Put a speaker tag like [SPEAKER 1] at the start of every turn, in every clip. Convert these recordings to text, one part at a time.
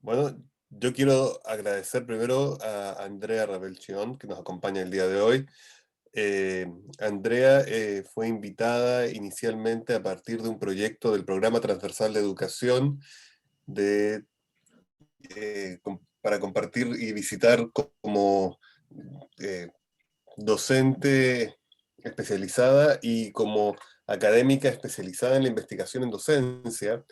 [SPEAKER 1] Bueno, yo quiero agradecer primero a Andrea Rabelchion, que nos acompaña el día de hoy. Eh, Andrea fue invitada inicialmente a partir de un proyecto del Programa Transversal de Educación para compartir y visitar como eh, docente especializada y como académica especializada en la investigación en docencia.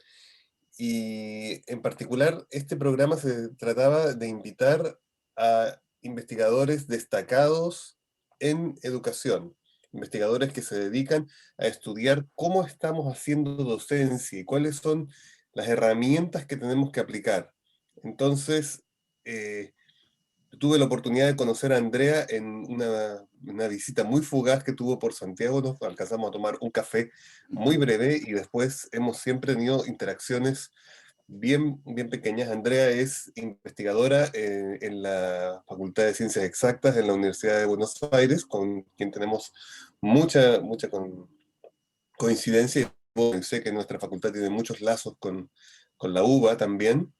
[SPEAKER 1] Y en particular, este programa se trataba de invitar a investigadores destacados en educación, investigadores que se dedican a estudiar cómo estamos haciendo docencia y cuáles son las herramientas que tenemos que aplicar. Entonces, eh, tuve la oportunidad de conocer a Andrea en una visita muy fugaz que tuvo por Santiago. Nos alcanzamos a tomar un café muy breve y después hemos siempre tenido interacciones bien pequeñas. Andrea es investigadora en la Facultad de Ciencias Exactas en la Universidad de Buenos Aires, con quien tenemos mucha coincidencia. Y bueno, sé que nuestra facultad tiene muchos lazos con la UBA también.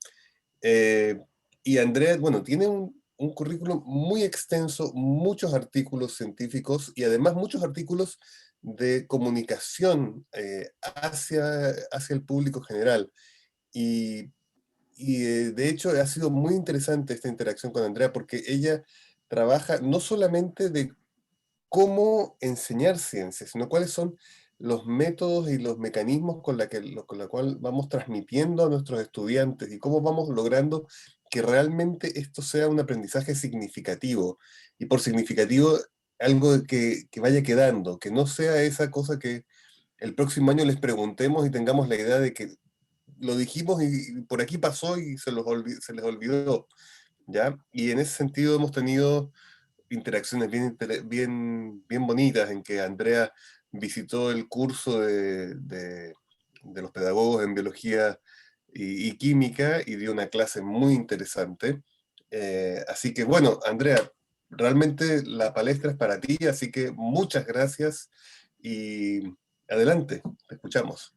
[SPEAKER 1] Eh, y Andrea, bueno, tiene un currículum muy extenso, muchos artículos científicos y además muchos artículos de comunicación hacia el público general. Y, de hecho ha sido muy interesante esta interacción con Andrea porque ella trabaja no solamente de cómo enseñar ciencia, sino cuáles son los métodos y los mecanismos con la cual vamos transmitiendo a nuestros estudiantes y cómo vamos logrando que realmente esto sea un aprendizaje significativo. Y por significativo, algo que vaya quedando, que no sea esa cosa que el próximo año les preguntemos y tengamos la idea de que lo dijimos y por aquí pasó y se les olvidó, ¿ya? Y en ese sentido hemos tenido interacciones bien bonitas en que Andrea visitó el curso de los pedagogos en biología y química y dio una clase muy interesante. Así que bueno, Andrea, realmente la palestra es para ti, así que muchas gracias y adelante, te escuchamos.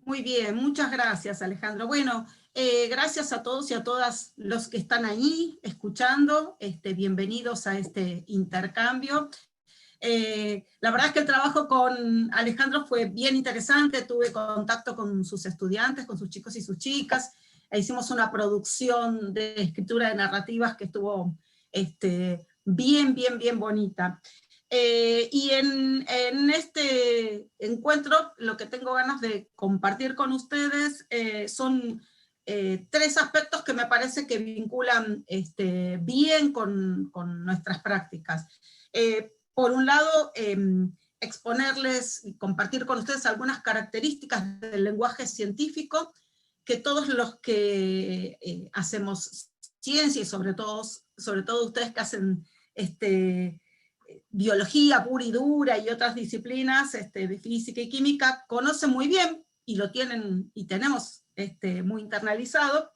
[SPEAKER 2] Muy bien, muchas gracias, Alejandro. Bueno, gracias a todos y a todas los que están ahí escuchando. Bienvenidos a este intercambio. La verdad es que el trabajo con Alejandro fue bien interesante. Tuve contacto con sus estudiantes, con sus chicos y sus chicas. E hicimos una producción de escritura de narrativas que estuvo bien bonita. Y en este encuentro lo que tengo ganas de compartir con ustedes son tres aspectos que me parece que vinculan bien con nuestras prácticas. Por un lado, exponerles y compartir con ustedes algunas características del lenguaje científico que todos los que hacemos ciencia y sobre todo ustedes que hacen biología pura y dura y otras disciplinas de física y química conocen muy bien y lo tienen y tenemos muy internalizado.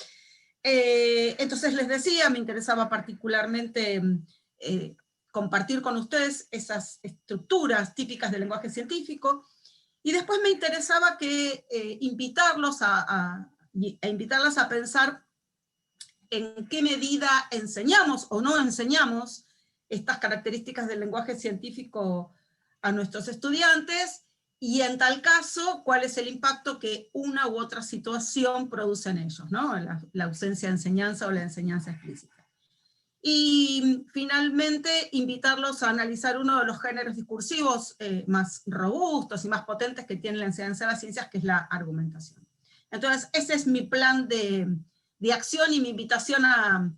[SPEAKER 2] Entonces les decía, me interesaba particularmente eh, compartir con ustedes esas estructuras típicas del lenguaje científico, y después me interesaba invitarlos a invitarlas a pensar en qué medida enseñamos o no enseñamos estas características del lenguaje científico a nuestros estudiantes, y en tal caso, cuál es el impacto que una u otra situación produce en ellos, ¿no? La ausencia de enseñanza o la enseñanza explícita. Y finalmente, invitarlos a analizar uno de los géneros discursivos más robustos y más potentes que tiene la enseñanza de las ciencias, que es la argumentación. Entonces, ese es mi plan de acción y mi invitación a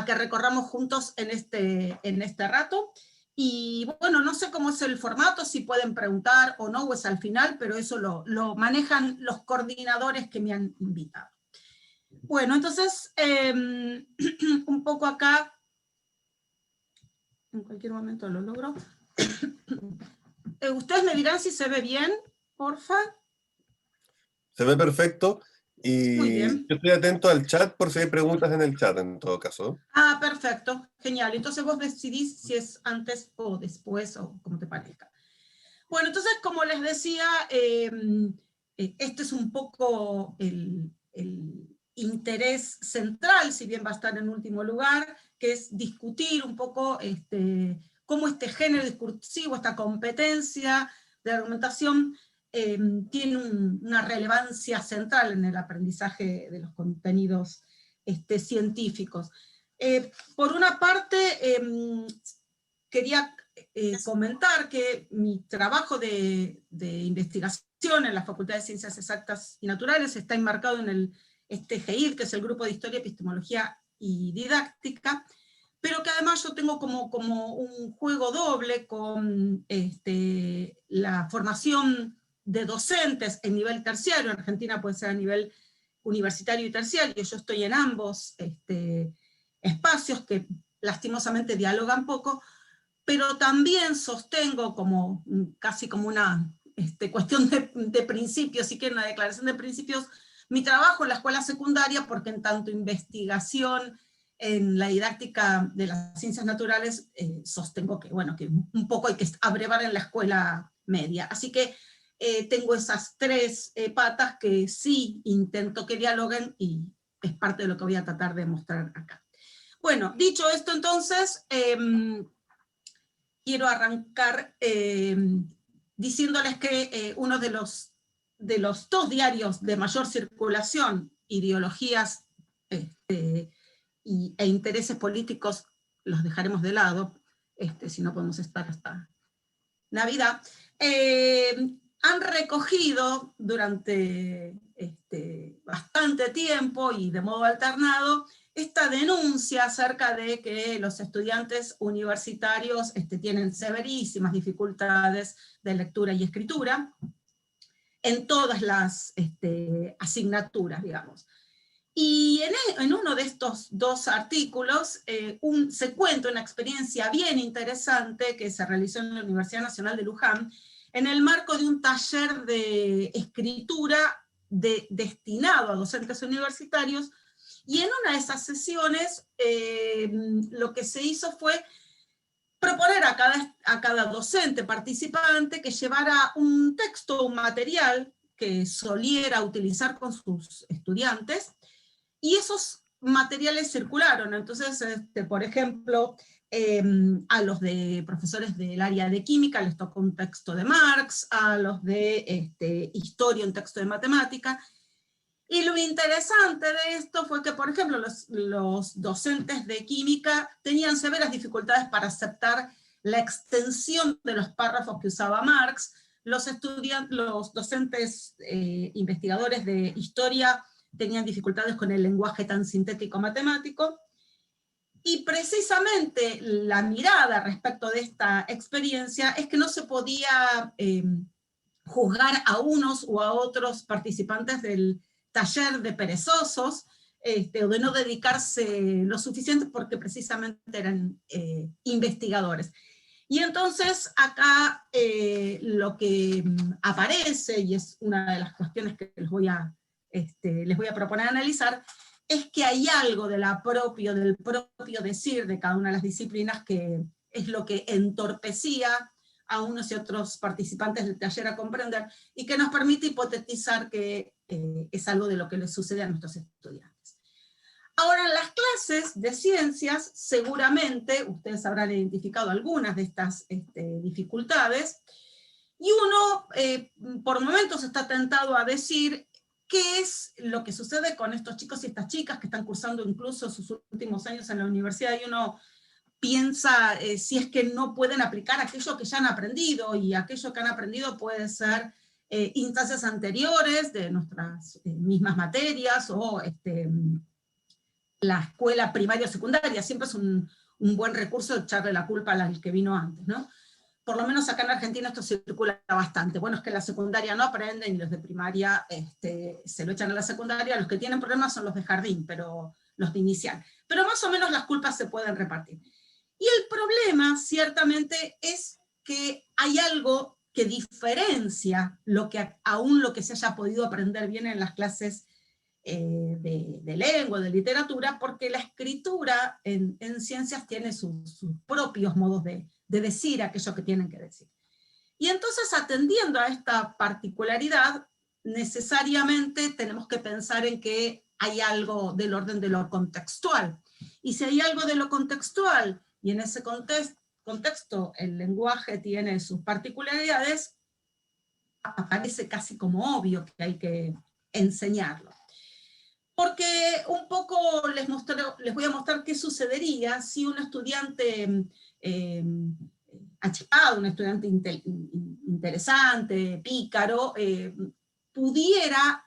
[SPEAKER 2] que recorramos juntos en este rato. Y bueno, no sé cómo es el formato, si pueden preguntar o no, o es al final, pero eso lo manejan los coordinadores que me han invitado. Bueno, entonces, un poco acá, en cualquier momento lo logro. Ustedes me dirán si se ve bien, porfa.
[SPEAKER 1] Se ve perfecto
[SPEAKER 2] Muy
[SPEAKER 1] y
[SPEAKER 2] bien.
[SPEAKER 1] yo estoy atento al chat por si hay preguntas en el chat en todo caso.
[SPEAKER 2] Ah, perfecto, genial. Entonces vos decidís si es antes o después o como te parezca. Bueno, entonces, como les decía, este es un poco el interés central, si bien va a estar en último lugar, que es discutir un poco cómo este género discursivo, esta competencia de argumentación, tiene una relevancia central en el aprendizaje de los contenidos científicos. Por una parte, quería comentar que mi trabajo de investigación en la Facultad de Ciencias Exactas y Naturales está enmarcado en el GEID, que es el Grupo de Historia, Epistemología y Didáctica, pero que además yo tengo como un juego doble con la formación de docentes en nivel terciario. En Argentina puede ser a nivel universitario y terciario, yo estoy en ambos espacios que lastimosamente dialogan poco, pero también sostengo casi como una cuestión de principios, si quieren una declaración de principios, mi trabajo en la escuela secundaria, porque en tanto investigación en la didáctica de las ciencias naturales, sostengo que, bueno, que un poco hay que abrevar en la escuela media. Así que tengo esas tres patas que sí intento que dialoguen, y es parte de lo que voy a tratar de mostrar acá. Bueno, dicho esto entonces, quiero arrancar diciéndoles que uno de los dos diarios de mayor circulación, Ideologías e intereses políticos, los dejaremos de lado, si no podemos estar hasta Navidad, han recogido durante bastante tiempo y de modo alternado esta denuncia acerca de que los estudiantes universitarios tienen severísimas dificultades de lectura y escritura en todas las asignaturas, digamos. Y en uno de estos dos artículos se cuenta una experiencia bien interesante que se realizó en la Universidad Nacional de Luján en el marco de un taller de escritura destinado a docentes universitarios, y en una de esas sesiones lo que se hizo fue proponer a cada docente participante que llevara un texto, un material que soliera utilizar con sus estudiantes, y esos materiales circularon. Entonces, por ejemplo, a los de profesores del área de química les tocó un texto de Marx, a los de historia un texto de matemática, y lo interesante de esto fue que, por ejemplo, los docentes de química tenían severas dificultades para aceptar la extensión de los párrafos que usaba Marx, los docentes investigadores de historia tenían dificultades con el lenguaje tan sintético matemático, y precisamente la mirada respecto de esta experiencia es que no se podía juzgar a unos o a otros participantes del taller de perezosos, o de no dedicarse lo suficiente, porque precisamente eran investigadores. Y entonces acá lo que aparece, y es una de las cuestiones que les voy a proponer analizar, es que hay algo del propio decir de cada una de las disciplinas que es lo que entorpecía a unos y otros participantes del taller a comprender, y que nos permite hipotetizar que es algo de lo que les sucede a nuestros estudiantes. Ahora, en las clases de ciencias, seguramente ustedes habrán identificado algunas de estas dificultades, y uno por momentos está tentado a decir qué es lo que sucede con estos chicos y estas chicas que están cursando incluso sus últimos años en la universidad, y uno piensa si es que no pueden aplicar aquello que ya han aprendido, y aquello que han aprendido puede ser instancias anteriores de nuestras mismas materias, o la escuela primaria o secundaria. Siempre es un buen recurso echarle la culpa al que vino antes, ¿no? Por lo menos acá en Argentina esto circula bastante. Bueno, es que la secundaria no aprenden, y los de primaria se lo echan a la secundaria. Los que tienen problemas son los de jardín, pero los de inicial. Pero más o menos las culpas se pueden repartir. Y el problema, ciertamente, es que hay algo que diferencia aún lo que se haya podido aprender bien en las clases de lengua, de literatura, porque la escritura en ciencias tiene sus propios modos de decir aquello que tienen que decir. Y entonces, atendiendo a esta particularidad, necesariamente tenemos que pensar en que hay algo del orden de lo contextual. Y si hay algo de lo contextual, y en ese contexto el lenguaje tiene sus particularidades, aparece casi como obvio que hay que enseñarlo. Porque un poco les voy a mostrar qué sucedería si un estudiante achipado, un estudiante interesante, pícaro, pudiera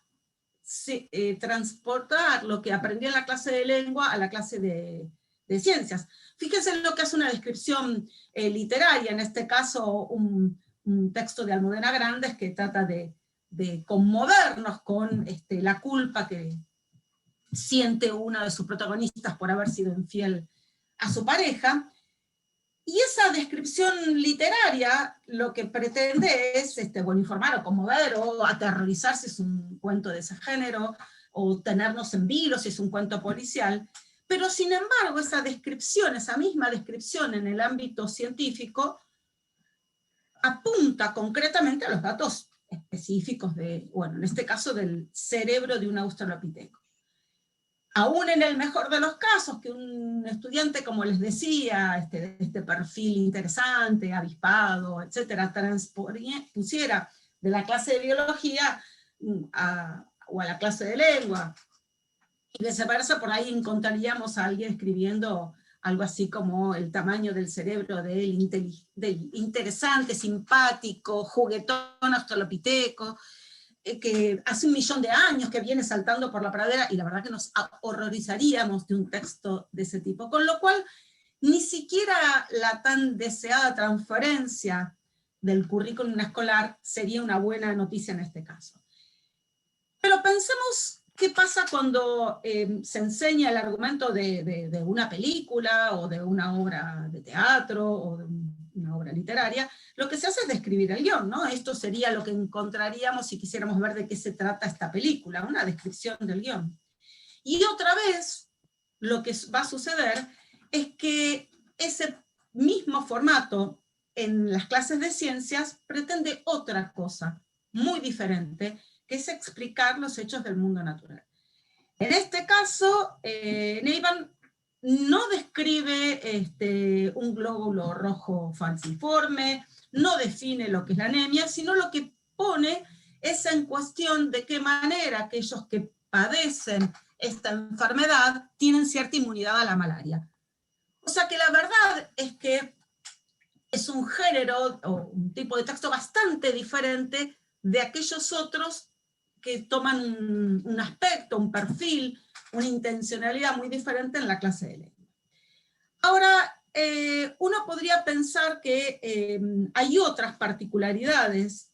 [SPEAKER 2] transportar lo que aprendió en la clase de lengua a la clase de ciencias. Fíjense lo que es una descripción literaria, en este caso un texto de Almudena Grandes que trata de conmovernos con la culpa que siente una de sus protagonistas por haber sido infiel a su pareja. Y esa descripción literaria lo que pretende es informar o conmover o aterrorizar si es un cuento de ese género, o tenernos en vilo si es un cuento policial, pero sin embargo esa descripción, esa misma descripción en el ámbito científico, apunta concretamente a los datos específicos en este caso del cerebro de un australopiteco. Aún en el mejor de los casos, que un estudiante, como les decía, de este perfil interesante, avispado, etcétera, pusiera de la clase de biología o a la clase de lengua, y viceversa, por ahí encontraríamos a alguien escribiendo algo así como el tamaño del cerebro del interesante, simpático, juguetón australopiteco, que hace 1.000.000 de años que viene saltando por la pradera, y la verdad que nos horrorizaríamos de un texto de ese tipo, con lo cual ni siquiera la tan deseada transferencia del currículum escolar sería una buena noticia en este caso. Pero pensemos qué pasa cuando se enseña el argumento de una película, o de una obra de teatro, o de una obra literaria. Lo que se hace es describir el guión, ¿no? Esto sería lo que encontraríamos si quisiéramos ver de qué se trata esta película, una descripción del guión. Y otra vez, lo que va a suceder es que ese mismo formato en las clases de ciencias pretende otra cosa, muy diferente, que es explicar los hechos del mundo natural. En este caso, Neiman no describe un glóbulo rojo falciforme, no define lo que es la anemia, sino lo que pone es en cuestión de qué manera aquellos que padecen esta enfermedad tienen cierta inmunidad a la malaria. O sea que la verdad es que es un género o un tipo de texto bastante diferente de aquellos otros que toman un aspecto, un perfil, una intencionalidad muy diferente en la clase de lengua. Ahora, uno podría pensar que hay otras particularidades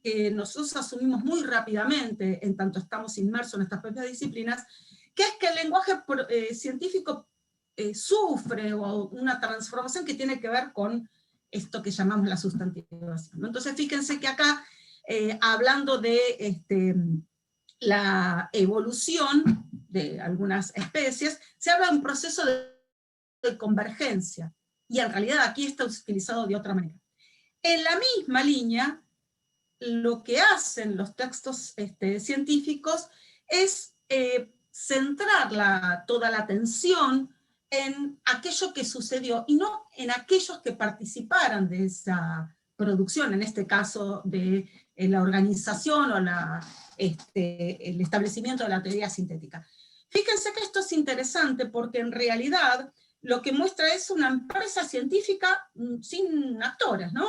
[SPEAKER 2] que nosotros asumimos muy rápidamente, en tanto estamos inmersos en estas propias disciplinas, que es que el lenguaje científico sufre una transformación que tiene que ver con esto que llamamos la sustantivación, ¿no? Entonces fíjense que acá, hablando de la evolución de algunas especies, se habla de un proceso de convergencia, y en realidad aquí está utilizado de otra manera. En la misma línea, lo que hacen los textos científicos es centrar toda la atención en aquello que sucedió, y no en aquellos que participaran de esa producción, en este caso de la organización o el establecimiento de la teoría sintética. Fíjense que esto es interesante porque en realidad lo que muestra es una empresa científica sin actores, ¿no?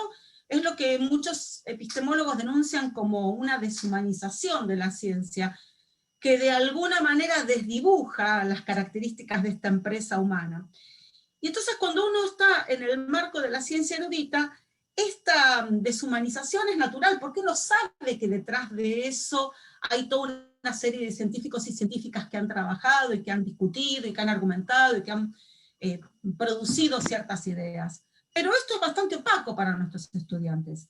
[SPEAKER 2] Es lo que muchos epistemólogos denuncian como una deshumanización de la ciencia, que de alguna manera desdibuja las características de esta empresa humana. Y entonces cuando uno está en el marco de la ciencia erudita, esta deshumanización es natural, porque uno sabe que detrás de eso hay toda una serie de científicos y científicas que han trabajado, y que han discutido, y que han argumentado, y que han producido ciertas ideas. Pero esto es bastante opaco para nuestros estudiantes.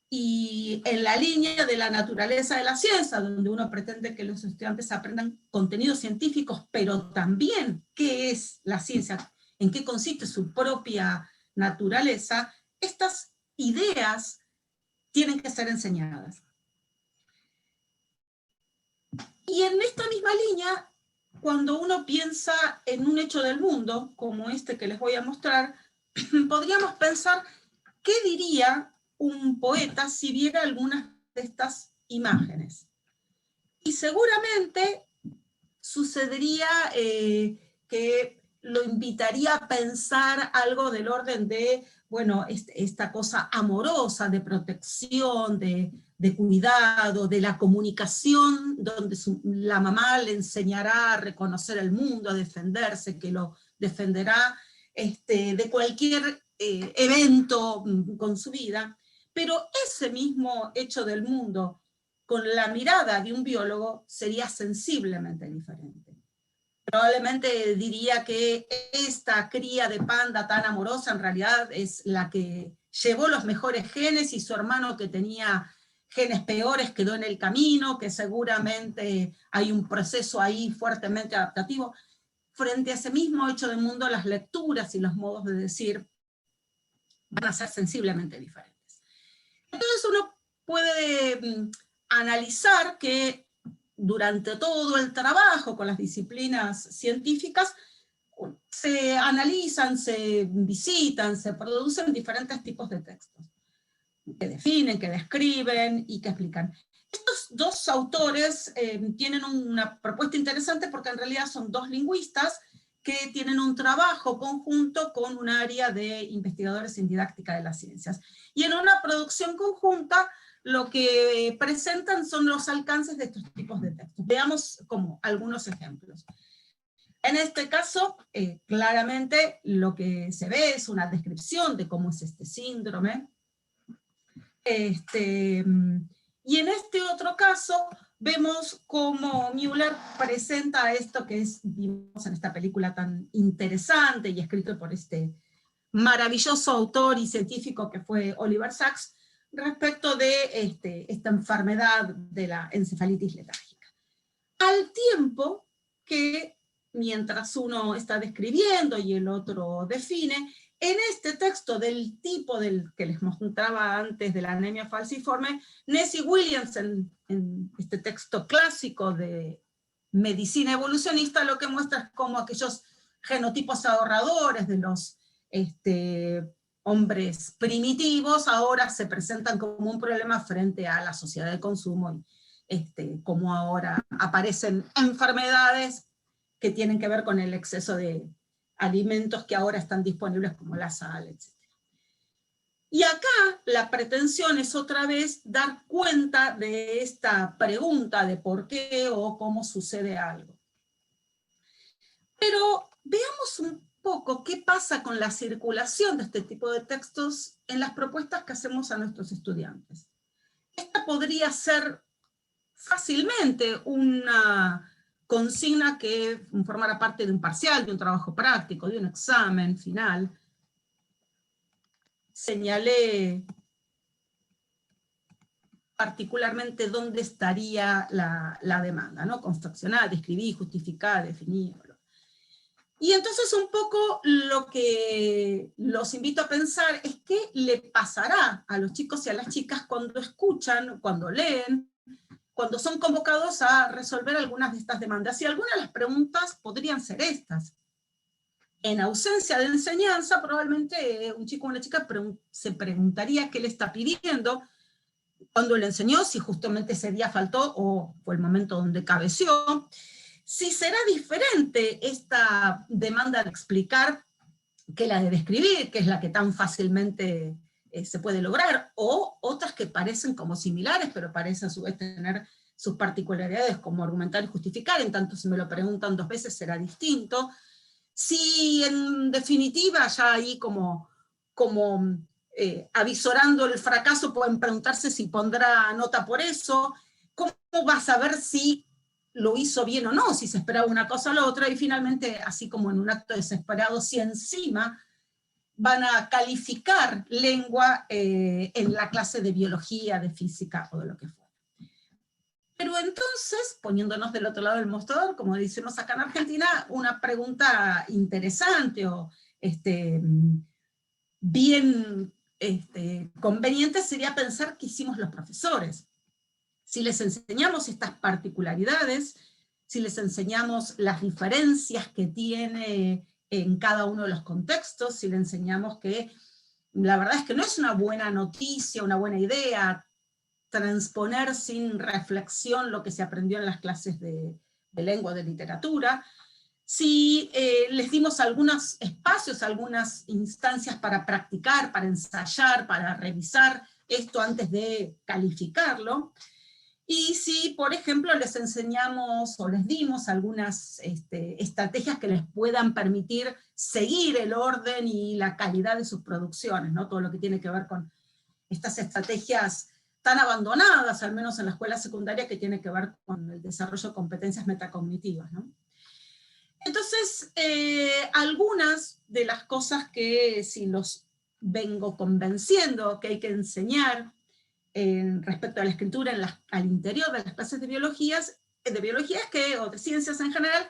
[SPEAKER 2] Y en la línea de la naturaleza de la ciencia, donde uno pretende que los estudiantes aprendan contenidos científicos, pero también qué es la ciencia, en qué consiste su propia naturaleza, estas ideas tienen que ser enseñadas. Y en esta misma línea, cuando uno piensa en un hecho del mundo, como este que les voy a mostrar, podríamos pensar, ¿qué diría un poeta si viera algunas de estas imágenes? Y seguramente sucedería que lo invitaría a pensar algo del orden de, bueno, esta cosa amorosa, de protección, de cuidado, de la comunicación, donde la mamá le enseñará a reconocer el mundo, a defenderse, que lo defenderá de cualquier evento con su vida. Pero ese mismo hecho del mundo, con la mirada de un biólogo, sería sensiblemente diferente. Probablemente diría que esta cría de panda tan amorosa en realidad es la que llevó los mejores genes, y su hermano que tenía genes peores quedó en el camino, que seguramente hay un proceso ahí fuertemente adaptativo. Frente a ese mismo hecho del mundo, las lecturas y los modos de decir van a ser sensiblemente diferentes. Entonces uno puede analizar que durante todo el trabajo con las disciplinas científicas se analizan, se visitan, se producen diferentes tipos de textos que definen, que describen y que explican. Estos dos autores tienen una propuesta interesante porque en realidad son dos lingüistas que tienen un trabajo conjunto con un área de investigadores en didáctica de las ciencias. Y en una producción conjunta lo que presentan son los alcances de estos tipos de textos. Veamos como algunos ejemplos. En este caso, claramente lo que se ve es una descripción de cómo es este síndrome. Y en este otro caso, vemos cómo Müller presenta esto que vimos en esta película tan interesante y escrito por este maravilloso autor y científico que fue Oliver Sacks, respecto de esta enfermedad de la encefalitis letárgica. Al tiempo que, mientras uno está describiendo y el otro define, en este texto del tipo del que les mostraba antes de la anemia falciforme, Nessie Williams, en este texto clásico de medicina evolucionista, lo que muestra es cómo aquellos genotipos ahorradores de los hombres primitivos ahora se presentan como un problema frente a la sociedad de consumo, y como ahora aparecen enfermedades que tienen que ver con el exceso de alimentos que ahora están disponibles, como la sal, etc. Y acá la pretensión es otra vez dar cuenta de esta pregunta de por qué o cómo sucede algo. Pero veamos un poco qué pasa con la circulación de este tipo de textos en las propuestas que hacemos a nuestros estudiantes. Esta podría ser fácilmente una consigna que formara parte de un parcial, de un trabajo práctico, de un examen final. Señalé particularmente dónde estaría la demanda, ¿no? Construccionar, describir, justificar, definir. Y entonces un poco lo que los invito a pensar es qué le pasará a los chicos y a las chicas cuando escuchan, cuando leen, cuando son convocados a resolver algunas de estas demandas. Y algunas de las preguntas podrían ser estas. En ausencia de enseñanza, probablemente un chico o una chica se preguntaría qué le está pidiendo, cuándo le enseñó, si justamente ese día faltó o fue el momento donde cabeció. Si será diferente esta demanda de explicar que la de describir, que es la que tan fácilmente se puede lograr, o otras que parecen como similares, pero parecen a su vez tener sus particularidades, como argumentar y justificar, en tanto si me lo preguntan 2 veces será distinto. Si en definitiva ya ahí como avisorando el fracaso pueden preguntarse si pondrá nota por eso, ¿cómo va a saber si lo hizo bien o no, si se esperaba una cosa o la otra? Y finalmente, así como en un acto desesperado, si encima van a calificar lengua en la clase de biología, de física o de lo que fuera. Pero entonces, poniéndonos del otro lado del mostrador, como decimos acá en Argentina, una pregunta interesante o bien conveniente sería pensar qué hicimos los profesores. Si les enseñamos estas particularidades, si les enseñamos las diferencias que tiene en cada uno de los contextos, si les enseñamos que la verdad es que no es una buena noticia, una buena idea transponer sin reflexión lo que se aprendió en las clases de lengua, de literatura, si les dimos algunos espacios, algunas instancias para practicar, para ensayar, para revisar esto antes de calificarlo, y si, por ejemplo, les enseñamos o les dimos algunas estrategias que les puedan permitir seguir el orden y la calidad de sus producciones, ¿no? Todo lo que tiene que ver con estas estrategias tan abandonadas, al menos en la escuela secundaria, que tiene que ver con el desarrollo de competencias metacognitivas, ¿no? Entonces, algunas de las cosas que si los vengo convenciendo que hay que enseñar respecto a la escritura al interior de las clases de biología o de ciencias en general,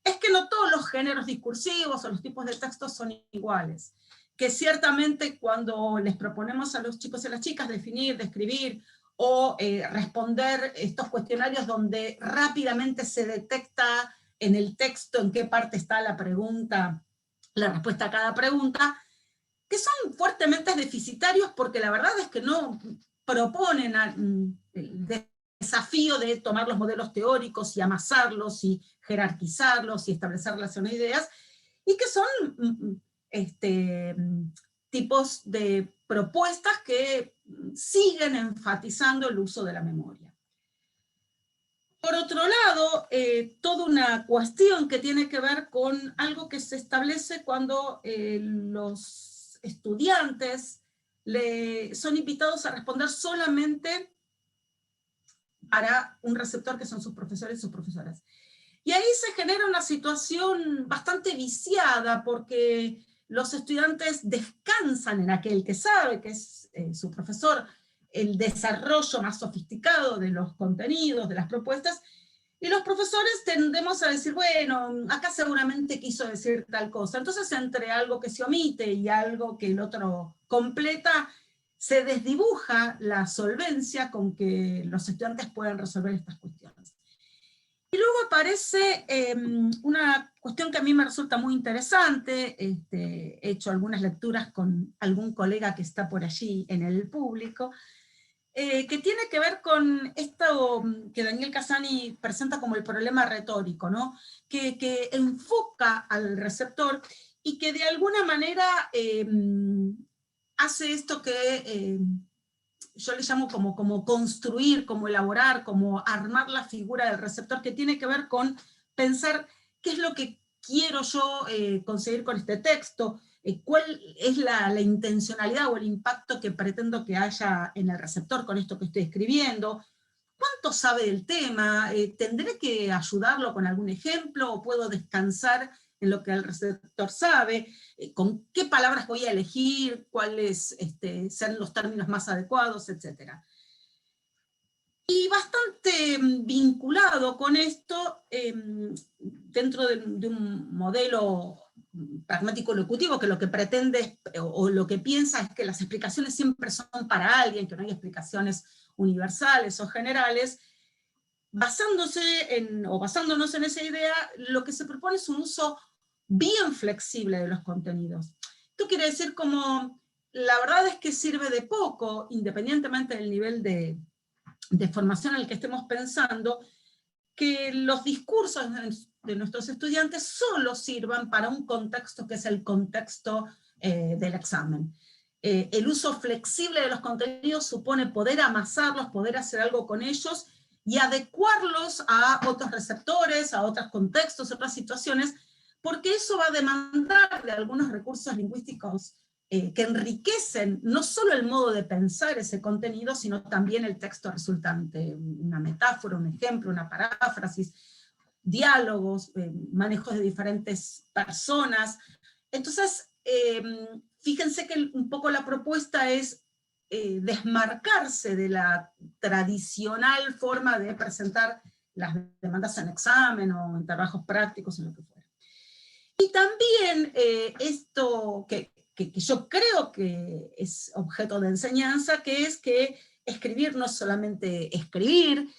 [SPEAKER 2] es que no todos los géneros discursivos o los tipos de textos son iguales. Que ciertamente cuando les proponemos a los chicos y a las chicas definir, describir o responder estos cuestionarios donde rápidamente se detecta en el texto en qué parte está la pregunta, la respuesta a cada pregunta, que son fuertemente deficitarios porque la verdad es que no proponen el desafío de tomar los modelos teóricos y amasarlos y jerarquizarlos y establecer relaciones de ideas, y que son tipos de propuestas que siguen enfatizando el uso de la memoria. Por otro lado, toda una cuestión que tiene que ver con algo que se establece cuando los estudiantes son invitados a responder solamente para un receptor que son sus profesores y sus profesoras. Y ahí se genera una situación bastante viciada porque los estudiantes descansan en aquel que sabe, que es su profesor, el desarrollo más sofisticado de los contenidos, de las propuestas, y los profesores tendemos a decir, bueno, acá seguramente quiso decir tal cosa. Entonces, entre algo que se omite y algo que el otro completa, se desdibuja la solvencia con que los estudiantes pueden resolver estas cuestiones. Y luego aparece una cuestión que a mí me resulta muy interesante, he hecho algunas lecturas con algún colega que está por allí en el público, que tiene que ver con esto que Daniel Cassani presenta como el problema retórico, ¿no? que enfoca al receptor y que de alguna manera hace esto que yo le llamo como construir, como elaborar, como armar la figura del receptor, que tiene que ver con pensar qué es lo que quiero yo conseguir con este texto, cuál es la intencionalidad o el impacto que pretendo que haya en el receptor con esto que estoy escribiendo, cuánto sabe del tema, tendré que ayudarlo con algún ejemplo o puedo descansar en lo que el receptor sabe, con qué palabras voy a elegir, cuáles sean los términos más adecuados, etc. Y bastante vinculado con esto, dentro de un modelo pragmático locutivo, que lo que pretende o lo que piensa es que las explicaciones siempre son para alguien, que no hay explicaciones universales o generales, basándonos en esa idea, lo que se propone es un uso bien flexible de los contenidos. Esto quiere decir como, la verdad es que sirve de poco, independientemente del nivel de formación en el que estemos pensando, que los discursos de nuestros estudiantes solo sirvan para un contexto que es el contexto del examen. El uso flexible de los contenidos supone poder amasarlos, poder hacer algo con ellos y adecuarlos a otros receptores, a otros contextos, otras situaciones, porque eso va a demandar de algunos recursos lingüísticos que enriquecen no solo el modo de pensar ese contenido, sino también el texto resultante, una metáfora, un ejemplo, una paráfrasis, diálogos, manejos de diferentes personas. Entonces, fíjense que un poco la propuesta es desmarcarse de la tradicional forma de presentar las demandas en examen o en trabajos prácticos, en lo que fuera. Y también esto que yo creo que es objeto de enseñanza, que es que escribir no es solamente escribir,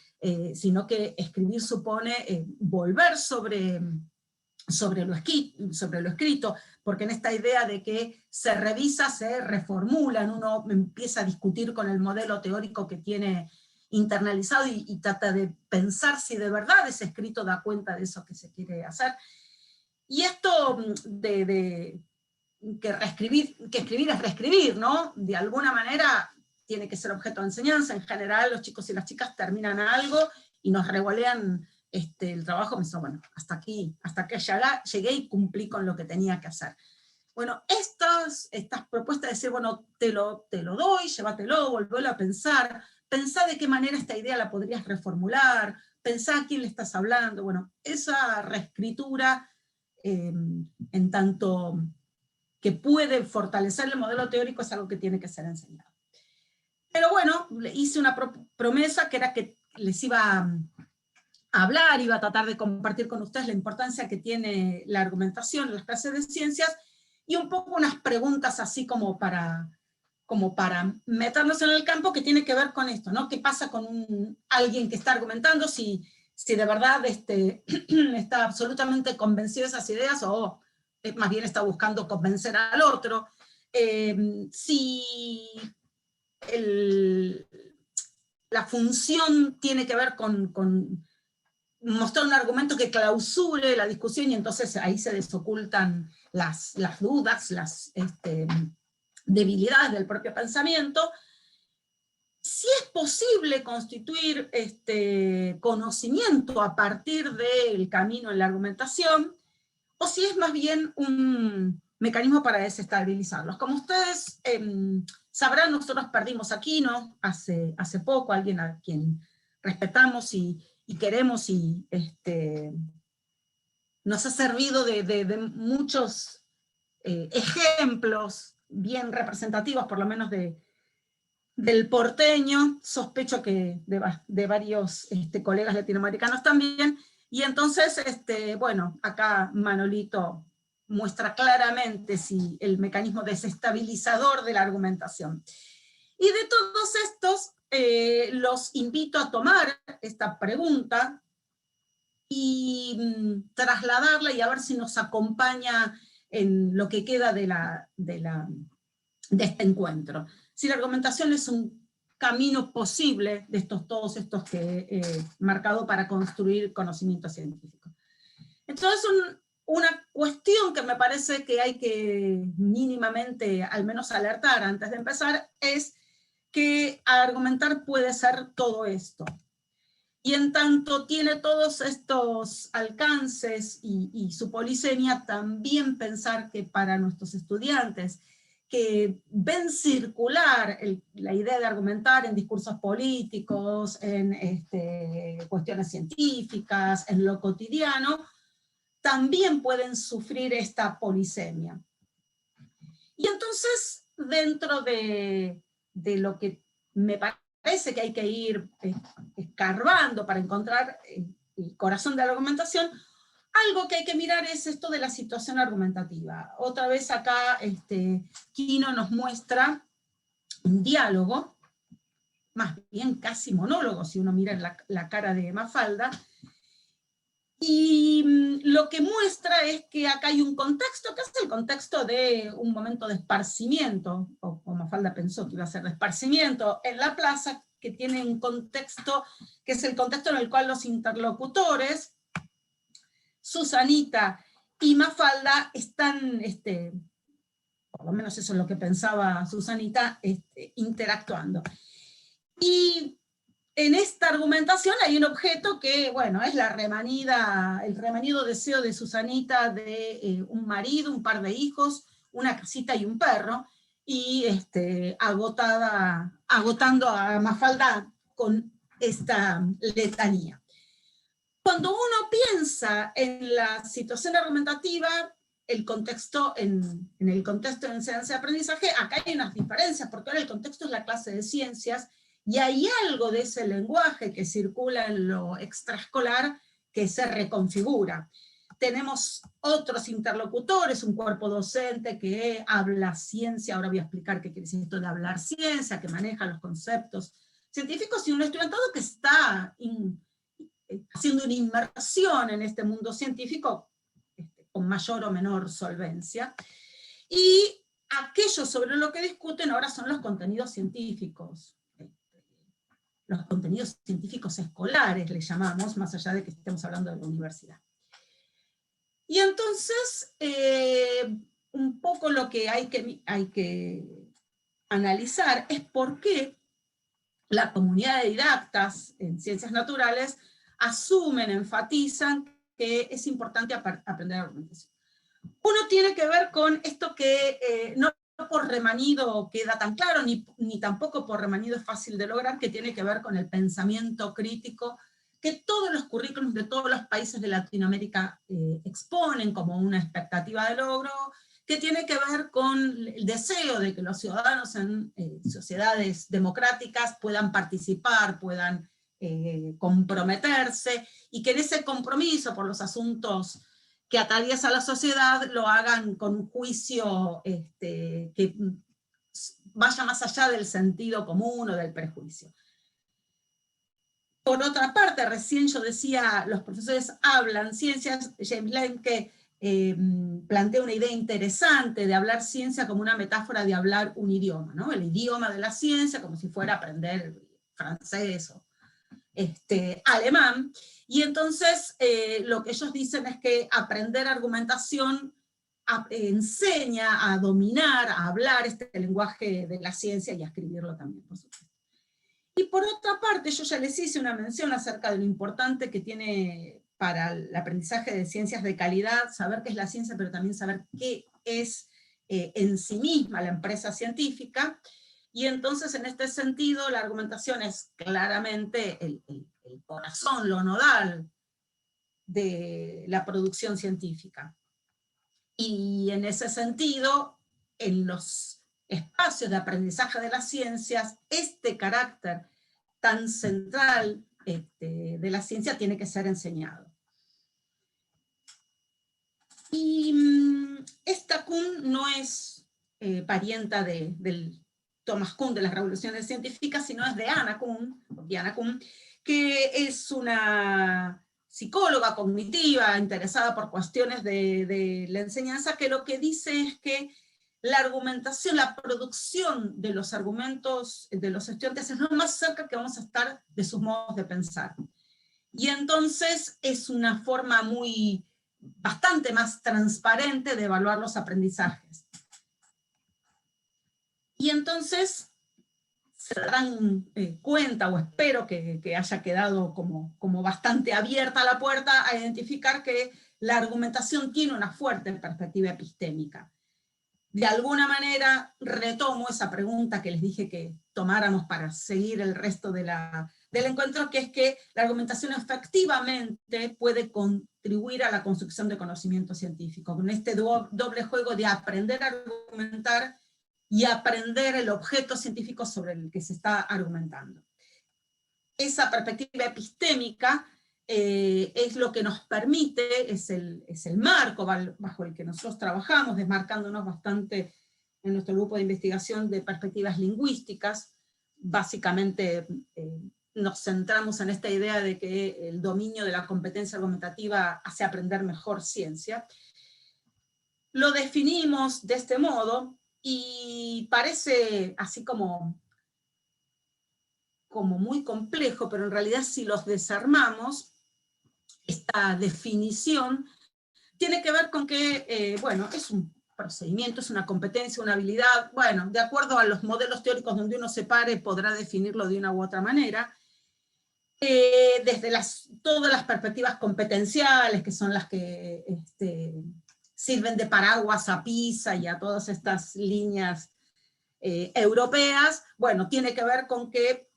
[SPEAKER 2] sino que escribir supone volver sobre lo escrito, porque en esta idea de que se revisa, se reformula, uno empieza a discutir con el modelo teórico que tiene internalizado y trata de pensar si de verdad ese escrito da cuenta de eso que se quiere hacer. Y esto que escribir es reescribir, ¿no? De alguna manera tiene que ser objeto de enseñanza. En general los chicos y las chicas terminan algo y nos revolean el trabajo, me dice, bueno, hasta aquí llegué y cumplí con lo que tenía que hacer. Bueno, estas propuestas de decir, bueno, te lo doy, llévatelo, volvelo a pensar, pensá de qué manera esta idea la podrías reformular, pensá a quién le estás hablando, bueno, esa reescritura, en tanto que puede fortalecer el modelo teórico, es algo que tiene que ser enseñado. Pero bueno, le hice una promesa que era que les iba a hablar, iba a tratar de compartir con ustedes la importancia que tiene la argumentación en las clases de ciencias, y un poco unas preguntas así como para meternos en el campo, que tiene que ver con esto, ¿no? ¿Qué pasa con alguien que está argumentando, si de verdad está absolutamente convencido de esas ideas, o más bien está buscando convencer al otro? Si la función tiene que ver con mostrar un argumento que clausure la discusión, y entonces ahí se desocultan las dudas, las debilidades del propio pensamiento. Si es posible constituir conocimiento a partir del camino en la argumentación, o si es más bien un mecanismo para desestabilizarlos. Como ustedes sabrán, nosotros perdimos a Quino hace poco, alguien a quien respetamos y queremos, y nos ha servido de muchos ejemplos bien representativos, por lo menos del porteño, sospecho que de varios colegas latinoamericanos también. Y entonces, bueno, acá Manolito muestra claramente el mecanismo desestabilizador de la argumentación. Y de todos estos, los invito a tomar esta pregunta y trasladarla, y a ver si nos acompaña en lo que queda de este encuentro. Si la argumentación es un camino posible de todos estos que he marcado para construir conocimiento científico. Entonces, una cuestión que me parece que hay que mínimamente, al menos alertar antes de empezar, es que argumentar puede ser todo esto. Y en tanto tiene todos estos alcances y su polisemia, también pensar que para nuestros estudiantes que ven circular la idea de argumentar en discursos políticos, en cuestiones científicas, en lo cotidiano, también pueden sufrir esta polisemia. Y entonces, dentro de lo que me parece que hay que ir escarbando para encontrar el corazón de la argumentación, algo que hay que mirar es esto de la situación argumentativa. Otra vez acá Quino nos muestra un diálogo, más bien casi monólogo, si uno mira la cara de Mafalda, y lo que muestra es que acá hay un contexto, que es el contexto de un momento de esparcimiento, o Mafalda pensó que iba a ser de esparcimiento en la plaza, que tiene un contexto, que es el contexto en el cual los interlocutores, Susanita y Mafalda, están, por lo menos eso es lo que pensaba Susanita, interactuando. Y en esta argumentación hay un objeto que, bueno, es el remanido deseo de Susanita de un marido, un par de hijos, una casita y un perro, y agotando a Mafalda con esta letanía. Cuando uno piensa en la situación argumentativa, el contexto en el contexto de enseñanza y aprendizaje, acá hay unas diferencias, porque ahora el contexto es la clase de ciencias, y hay algo de ese lenguaje que circula en lo extraescolar que se reconfigura. Tenemos otros interlocutores, un cuerpo docente que habla ciencia, ahora voy a explicar qué quiere decir esto de hablar ciencia, que maneja los conceptos científicos y un estudiantado que está haciendo una inmersión en este mundo científico con mayor o menor solvencia. Y aquello sobre lo que discuten ahora son los contenidos científicos. Los contenidos científicos escolares, le llamamos, más allá de que estemos hablando de la universidad. Y entonces, un poco lo que hay que analizar es por qué la comunidad de didactas en ciencias naturales asumen, enfatizan que es importante aprender argumentación. Uno tiene que ver con esto que no por remanido queda tan claro, ni tampoco por remanido es fácil de lograr, que tiene que ver con el pensamiento crítico que todos los currículums de todos los países de Latinoamérica exponen como una expectativa de logro, que tiene que ver con el deseo de que los ciudadanos en sociedades democráticas puedan participar, puedan comprometerse, y que en ese compromiso por los asuntos que atraviesa la sociedad lo hagan con un juicio que vaya más allá del sentido común o del prejuicio. Por otra parte, recién yo decía, los profesores hablan ciencias, James Lemke plantea una idea interesante de hablar ciencia como una metáfora de hablar un idioma, ¿no? El idioma de la ciencia, como si fuera aprender francés o alemán. Y entonces lo que ellos dicen es que aprender argumentación enseña a dominar, a hablar este lenguaje de la ciencia y a escribirlo también, por supuesto. Y por otra parte, yo ya les hice una mención acerca de lo importante que tiene para el aprendizaje de ciencias de calidad, saber qué es la ciencia, pero también saber qué es en sí misma la empresa científica. Y entonces, en este sentido, la argumentación es claramente el corazón, lo nodal de la producción científica. Y en ese sentido, en los espacios de aprendizaje de las ciencias, este carácter tan central de la ciencia tiene que ser enseñado. Y esta Kuhn no es parienta del Thomas Kuhn de las revoluciones científicas, sino es de Anna Kuhn, que es una psicóloga cognitiva interesada por cuestiones de la enseñanza, que lo que dice es que la argumentación, la producción de los argumentos de los estudiantes es lo más cerca que vamos a estar de sus modos de pensar. Y entonces es una forma bastante más transparente de evaluar los aprendizajes. Y entonces se darán cuenta, o espero que haya quedado como bastante abierta la puerta a identificar que la argumentación tiene una fuerte perspectiva epistémica. De alguna manera retomo esa pregunta que les dije que tomáramos para seguir el resto del encuentro, que es que la argumentación efectivamente puede contribuir a la construcción de conocimiento científico, con este doble juego de aprender a argumentar y aprender el objeto científico sobre el que se está argumentando. Esa perspectiva epistémica es lo que nos permite, es el marco bajo el que nosotros trabajamos, desmarcándonos bastante en nuestro grupo de investigación de perspectivas lingüísticas. Básicamente nos centramos en esta idea de que el dominio de la competencia argumentativa hace aprender mejor ciencia. Lo definimos de este modo, y parece así como muy complejo, pero en realidad si los desarmamos, esta definición tiene que ver con que, bueno, es un procedimiento, es una competencia, una habilidad, bueno, de acuerdo a los modelos teóricos donde uno se pare, podrá definirlo de una u otra manera, desde todas las perspectivas competenciales, que son las que sirven de paraguas a PISA y a todas estas líneas europeas, bueno, tiene que ver con que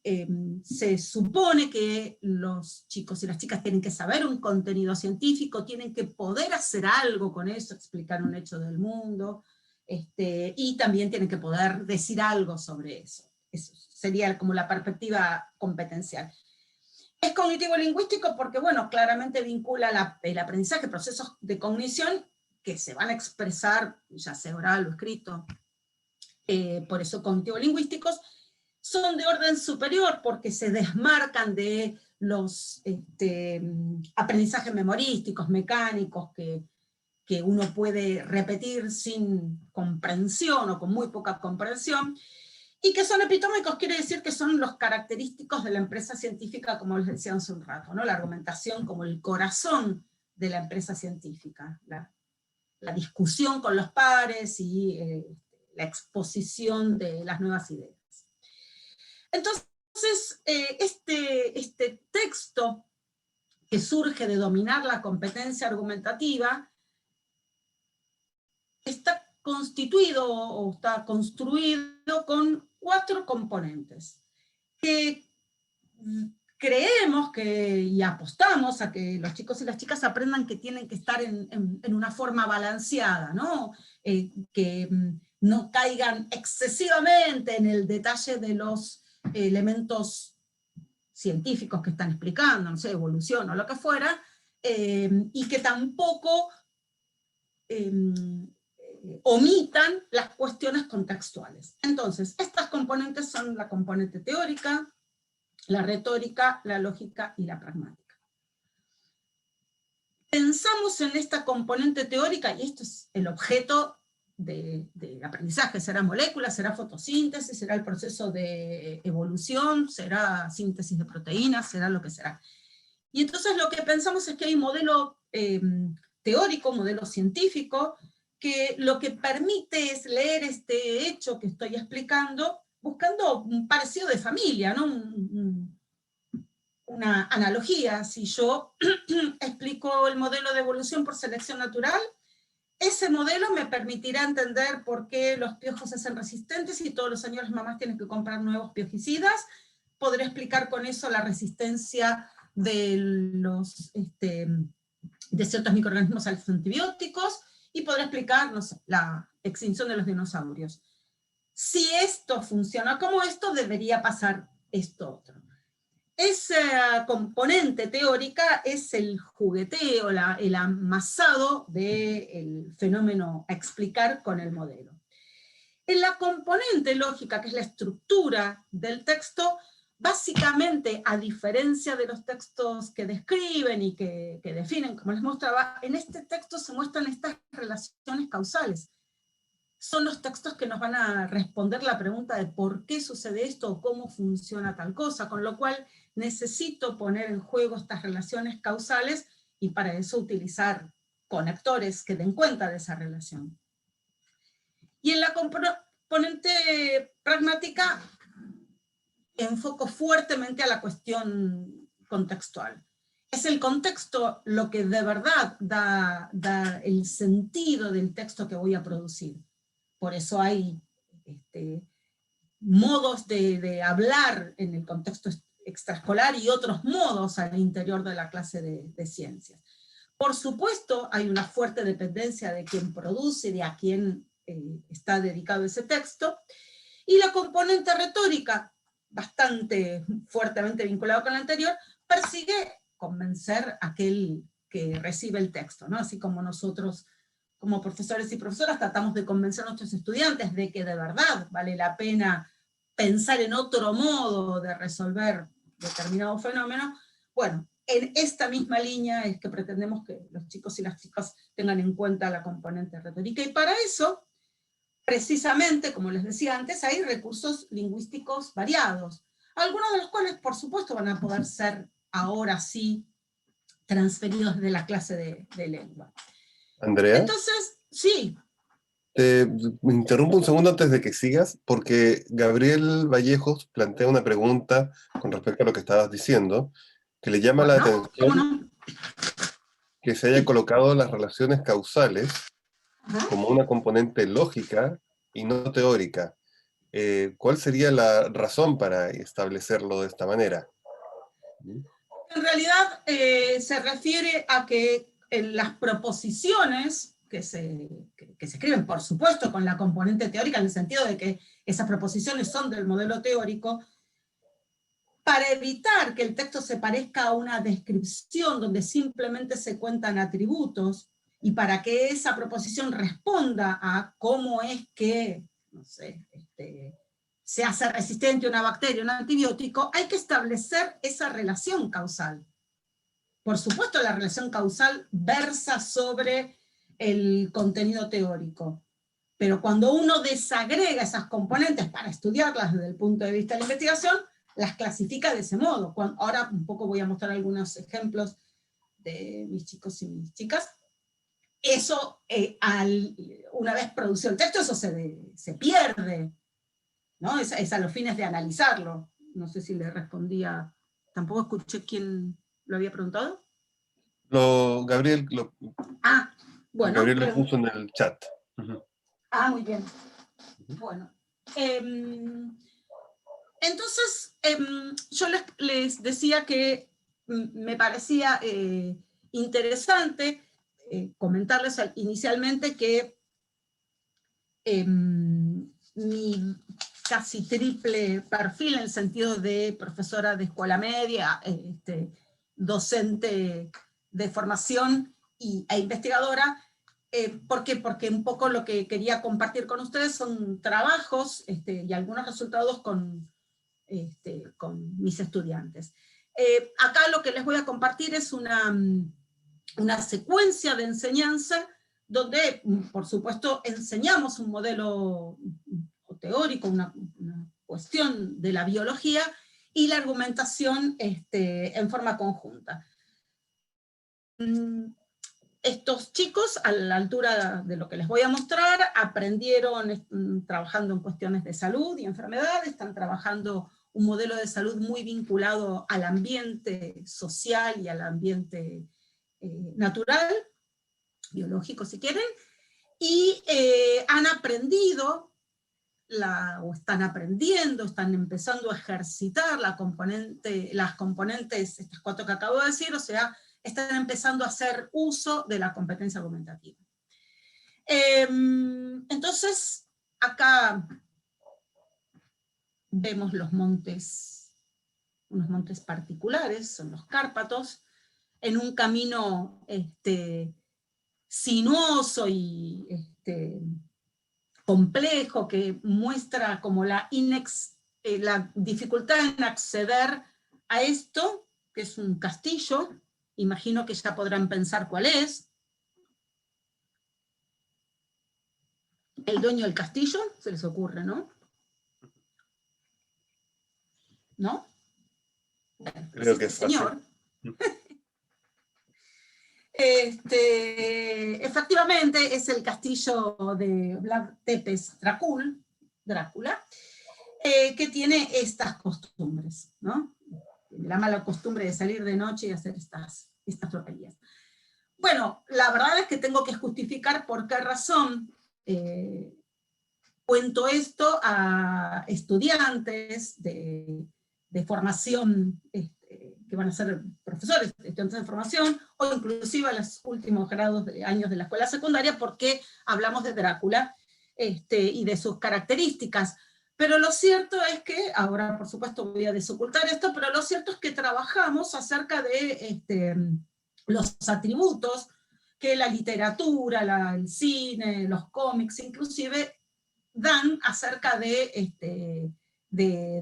[SPEAKER 2] se supone que los chicos y las chicas tienen que saber un contenido científico, tienen que poder hacer algo con eso, explicar un hecho del mundo, y también tienen que poder decir algo sobre eso. Eso sería como la perspectiva competencial. Es cognitivo-lingüístico porque, bueno, claramente vincula el aprendizaje, procesos de cognición que se van a expresar, ya sea oral o escrito, por eso cognitivo-lingüísticos, son de orden superior porque se desmarcan de los aprendizajes memorísticos, mecánicos, que uno puede repetir sin comprensión o con muy poca comprensión, y que son epitómicos, quiere decir que son los característicos de la empresa científica, como les decía hace un rato, ¿no? La argumentación como el corazón de la empresa científica, la discusión con los pares y la exposición de las nuevas ideas. Entonces, este texto que surge de dominar la competencia argumentativa está constituido o está construido con 4 componentes que creemos y apostamos a que los chicos y las chicas aprendan que tienen que estar en una forma balanceada, ¿no? Que no caigan excesivamente en el detalle de los elementos científicos que están explicando, no sé, evolución o lo que fuera, y que tampoco omitan las cuestiones contextuales. Entonces, estas componentes son la componente teórica, la retórica, la lógica y la pragmática. Pensamos en esta componente teórica, y esto es el objeto de aprendizaje, será moléculas, será fotosíntesis, será el proceso de evolución, será síntesis de proteínas, será lo que será. Y entonces lo que pensamos es que hay un modelo teórico, modelo científico, que lo que permite es leer este hecho que estoy explicando, buscando un parecido de familia, ¿no? Una analogía. Si yo explico el modelo de evolución por selección natural, ese modelo me permitirá entender por qué los piojos se hacen resistentes y todos los años las mamás tienen que comprar nuevos piojicidas. Podré explicar con eso la resistencia de ciertos microorganismos a los antibióticos, y podré explicar, no sé, la extinción de los dinosaurios. Si esto funciona como esto, debería pasar esto otro. Esa componente teórica es el jugueteo, el amasado del fenómeno a explicar con el modelo. En la componente lógica, que es la estructura del texto, básicamente, a diferencia de los textos que describen y que definen, como les mostraba, en este texto se muestran estas relaciones causales. Son los textos que nos van a responder la pregunta de por qué sucede esto o cómo funciona tal cosa, con lo cual necesito poner en juego estas relaciones causales y para eso utilizar conectores que den cuenta de esa relación. Y en la componente pragmática enfoco fuertemente a la cuestión contextual. Es el contexto lo que de verdad da el sentido del texto que voy a producir. Por eso hay modos de hablar en el contexto extraescolar y otros modos al interior de la clase de ciencias. Por supuesto, hay una fuerte dependencia de quien produce y de a quién está dedicado ese texto, y la componente retórica, bastante fuertemente vinculado con la anterior, persigue convencer a aquel que recibe el texto, ¿no? Así como nosotros, como profesores y profesoras, tratamos de convencer a nuestros estudiantes de que de verdad vale la pena pensar en otro modo de resolver determinado fenómeno. Bueno, en esta misma línea es que pretendemos que los chicos y las chicas tengan en cuenta la componente retórica, y para eso, precisamente, como les decía antes, hay recursos lingüísticos variados, algunos de los cuales, por supuesto, van a poder ser ahora sí transferidos de la clase de lengua.
[SPEAKER 1] Andrea,
[SPEAKER 2] entonces, sí.
[SPEAKER 1] me interrumpo un segundo antes de que sigas, porque Gabriel Vallejos plantea una pregunta con respecto a lo que estabas diciendo, que le llama la atención que se haya colocado las relaciones causales como una componente lógica y no teórica. ¿Cuál sería la razón para establecerlo de esta manera?
[SPEAKER 2] En realidad se refiere a que en las proposiciones que se escriben, por supuesto, con la componente teórica, en el sentido de que esas proposiciones son del modelo teórico, para evitar que el texto se parezca a una descripción donde simplemente se cuentan atributos, y para que esa proposición responda a cómo es que, no sé, se hace resistente a una bacteria, un antibiótico, hay que establecer esa relación causal. Por supuesto, la relación causal versa sobre el contenido teórico, pero cuando uno desagrega esas componentes para estudiarlas desde el punto de vista de la investigación, las clasifica de ese modo. Ahora un poco voy a mostrar algunos ejemplos de mis chicos y mis chicas. Eso, una vez producido el texto, eso se pierde, ¿no? Es a los fines de analizarlo. No sé si le respondía, tampoco escuché quién lo había preguntado.
[SPEAKER 1] Gabriel
[SPEAKER 2] Bueno.
[SPEAKER 1] Gabriel lo puso en el chat.
[SPEAKER 2] Muy bien. Bueno. Entonces, yo les decía que me parecía interesante comentarles inicialmente que mi casi triple perfil, en el sentido de profesora de escuela media, docente de formación e investigadora. ¿Por qué? Porque un poco lo que quería compartir con ustedes son trabajos y algunos resultados con mis estudiantes. Acá lo que les voy a compartir es una secuencia de enseñanza donde, por supuesto, enseñamos un modelo teórico, una cuestión de la biología, y la argumentación en forma conjunta. Estos chicos, a la altura de lo que les voy a mostrar, aprendieron trabajando en cuestiones de salud y enfermedad, están trabajando un modelo de salud muy vinculado al ambiente social y al ambiente natural, biológico si quieren, y han aprendido, están empezando a ejercitar las componentes, estas 4 que acabo de decir, o sea, están empezando a hacer uso de la competencia argumentativa. Entonces, acá vemos los montes, unos montes particulares, son los Cárpatos, en un camino sinuoso y complejo, que muestra como la dificultad en acceder a esto, que es un castillo. Imagino que ya podrán pensar cuál es. El dueño del castillo, se les ocurre, ¿no? ¿No?
[SPEAKER 1] Creo que es
[SPEAKER 2] señor. Efectivamente es el castillo de Vlad Tepes Drácula, que tiene estas costumbres, ¿no? La mala costumbre de salir de noche y hacer estas tropelías. Bueno, la verdad es que tengo que justificar por qué razón cuento esto a estudiantes de formación, que van a ser profesores, estudiantes de formación, o inclusive a los últimos años de la escuela secundaria, porque hablamos de Drácula y de sus características. Pero lo cierto es que, ahora por supuesto voy a desocultar esto, pero lo cierto es que trabajamos acerca de los atributos que la literatura, el cine, los cómics inclusive, dan acerca de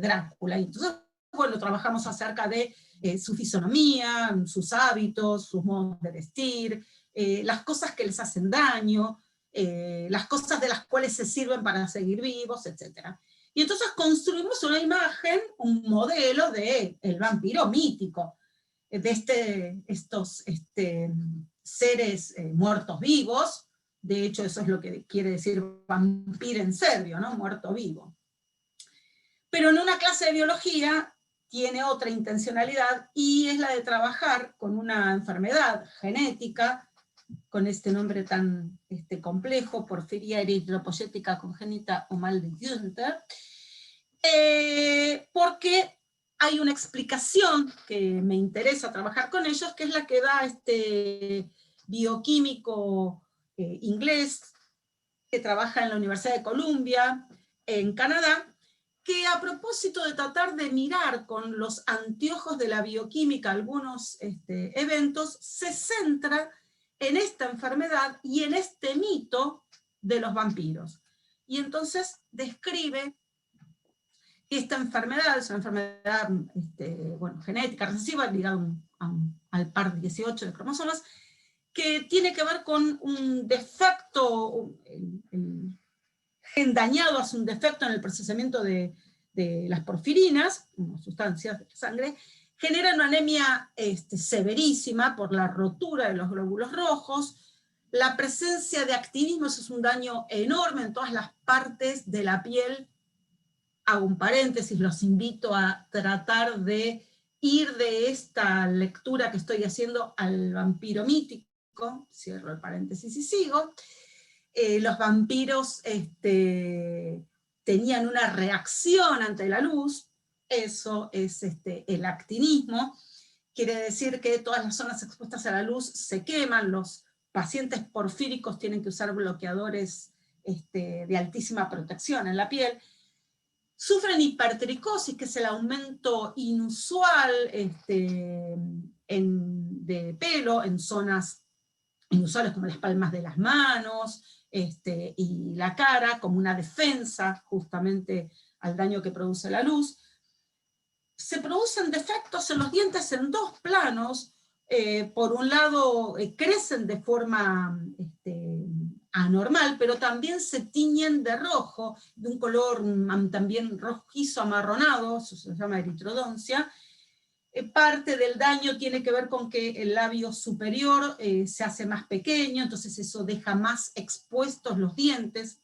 [SPEAKER 2] Drácula. Y entonces, bueno, trabajamos acerca de su fisonomía, sus hábitos, sus modos de vestir, las cosas que les hacen daño, las cosas de las cuales se sirven para seguir vivos, etc. Y entonces construimos una imagen, un modelo del vampiro mítico, de estos seres muertos vivos. De hecho, eso es lo que quiere decir vampiro en serbio, ¿no? Muerto vivo. Pero en una clase de biología tiene otra intencionalidad, y es la de trabajar con una enfermedad genética, con este nombre tan complejo, porfiria eritropoyética congénita o mal de Günther, porque hay una explicación que me interesa trabajar con ellos, que es la que da este bioquímico inglés que trabaja en la Universidad de Columbia, en Canadá, que a propósito de tratar de mirar con los anteojos de la bioquímica algunos eventos, se centra en esta enfermedad y en este mito de los vampiros. Y entonces describe Esta enfermedad es una enfermedad bueno, genética recesiva ligada al par 18 de cromosomas, que tiene que ver con un defecto, el gen dañado hace un defecto en el procesamiento de las porfirinas, unas sustancias de la sangre, genera una anemia severísima por la rotura de los glóbulos rojos. La presencia de actinismo es un daño enorme en todas las partes de la piel. Hago un paréntesis, los invito a tratar de ir de esta lectura que estoy haciendo al vampiro mítico, cierro el paréntesis y sigo. Los vampiros tenían una reacción ante la luz, eso es el actinismo, quiere decir que todas las zonas expuestas a la luz se queman, los pacientes porfíricos tienen que usar bloqueadores de altísima protección en la piel, sufren hipertricosis, que es el aumento inusual de pelo en zonas inusuales como las palmas de las manos y la cara, como una defensa justamente al daño que produce la luz. Se producen defectos en los dientes en dos planos. Por un lado crecen de forma anormal, pero también se tiñen de rojo, de un color también rojizo amarronado, eso se llama eritrodoncia. Parte del daño tiene que ver con que el labio superior se hace más pequeño, entonces eso deja más expuestos los dientes,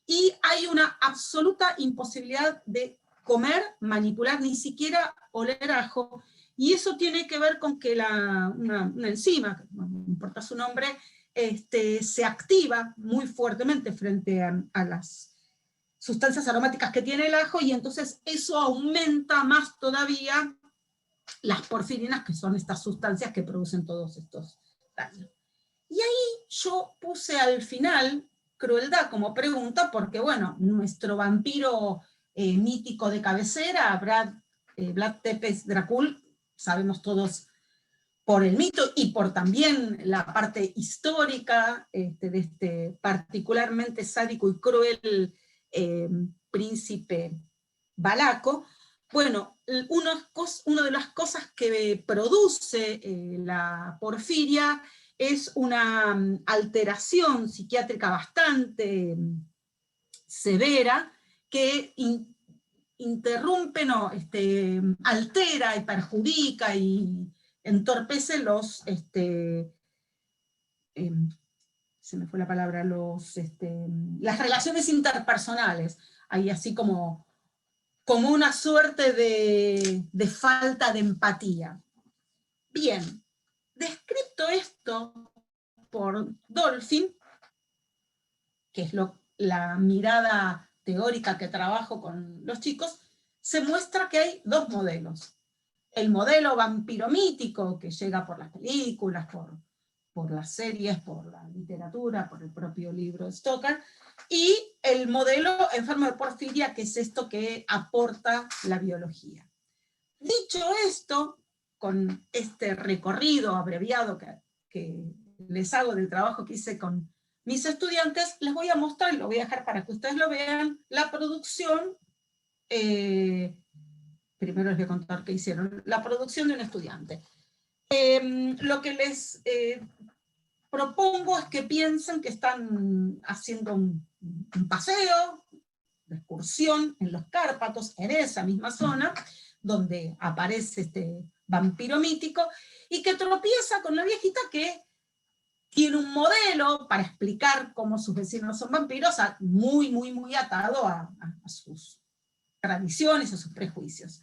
[SPEAKER 2] y hay una absoluta imposibilidad de comer, manipular, ni siquiera oler ajo, y eso tiene que ver con que una enzima, que no importa su nombre, se activa muy fuertemente frente a las sustancias aromáticas que tiene el ajo, y entonces eso aumenta más todavía las porfirinas, que son estas sustancias que producen todos estos daños. Y ahí yo puse al final crueldad como pregunta, porque bueno, nuestro vampiro mítico de cabecera, Vlad Tepes Dracul, sabemos todos por el mito y por también la parte histórica de este particularmente sádico y cruel príncipe valaco. Bueno, una de las cosas que produce la porfiria es una alteración psiquiátrica bastante severa que interrumpe, no, altera y perjudica y entorpece se me fue la palabra, las relaciones interpersonales. Hay así como una suerte de falta de empatía. Bien, descrito esto por Dolphin, que es la mirada teórica que trabajo con los chicos, se muestra que hay dos modelos. El modelo vampiro mítico, que llega por las películas, por las series, por la literatura, por el propio libro de Stoker, y el modelo enfermo de porfiria, que es esto que aporta la biología. Dicho esto, con este recorrido abreviado que les hago del trabajo que hice con mis estudiantes, les voy a mostrar, y lo voy a dejar para que ustedes lo vean, la producción, primero les voy a contar qué hicieron, la producción de un estudiante. Lo que les propongo es que piensen que están haciendo un paseo, de excursión en los Cárpatos, en esa misma zona, donde aparece este vampiro mítico, y que tropieza con una viejita que tiene un modelo para explicar cómo sus vecinos son vampiros, muy, muy, muy atado a sus tradiciones, a sus prejuicios.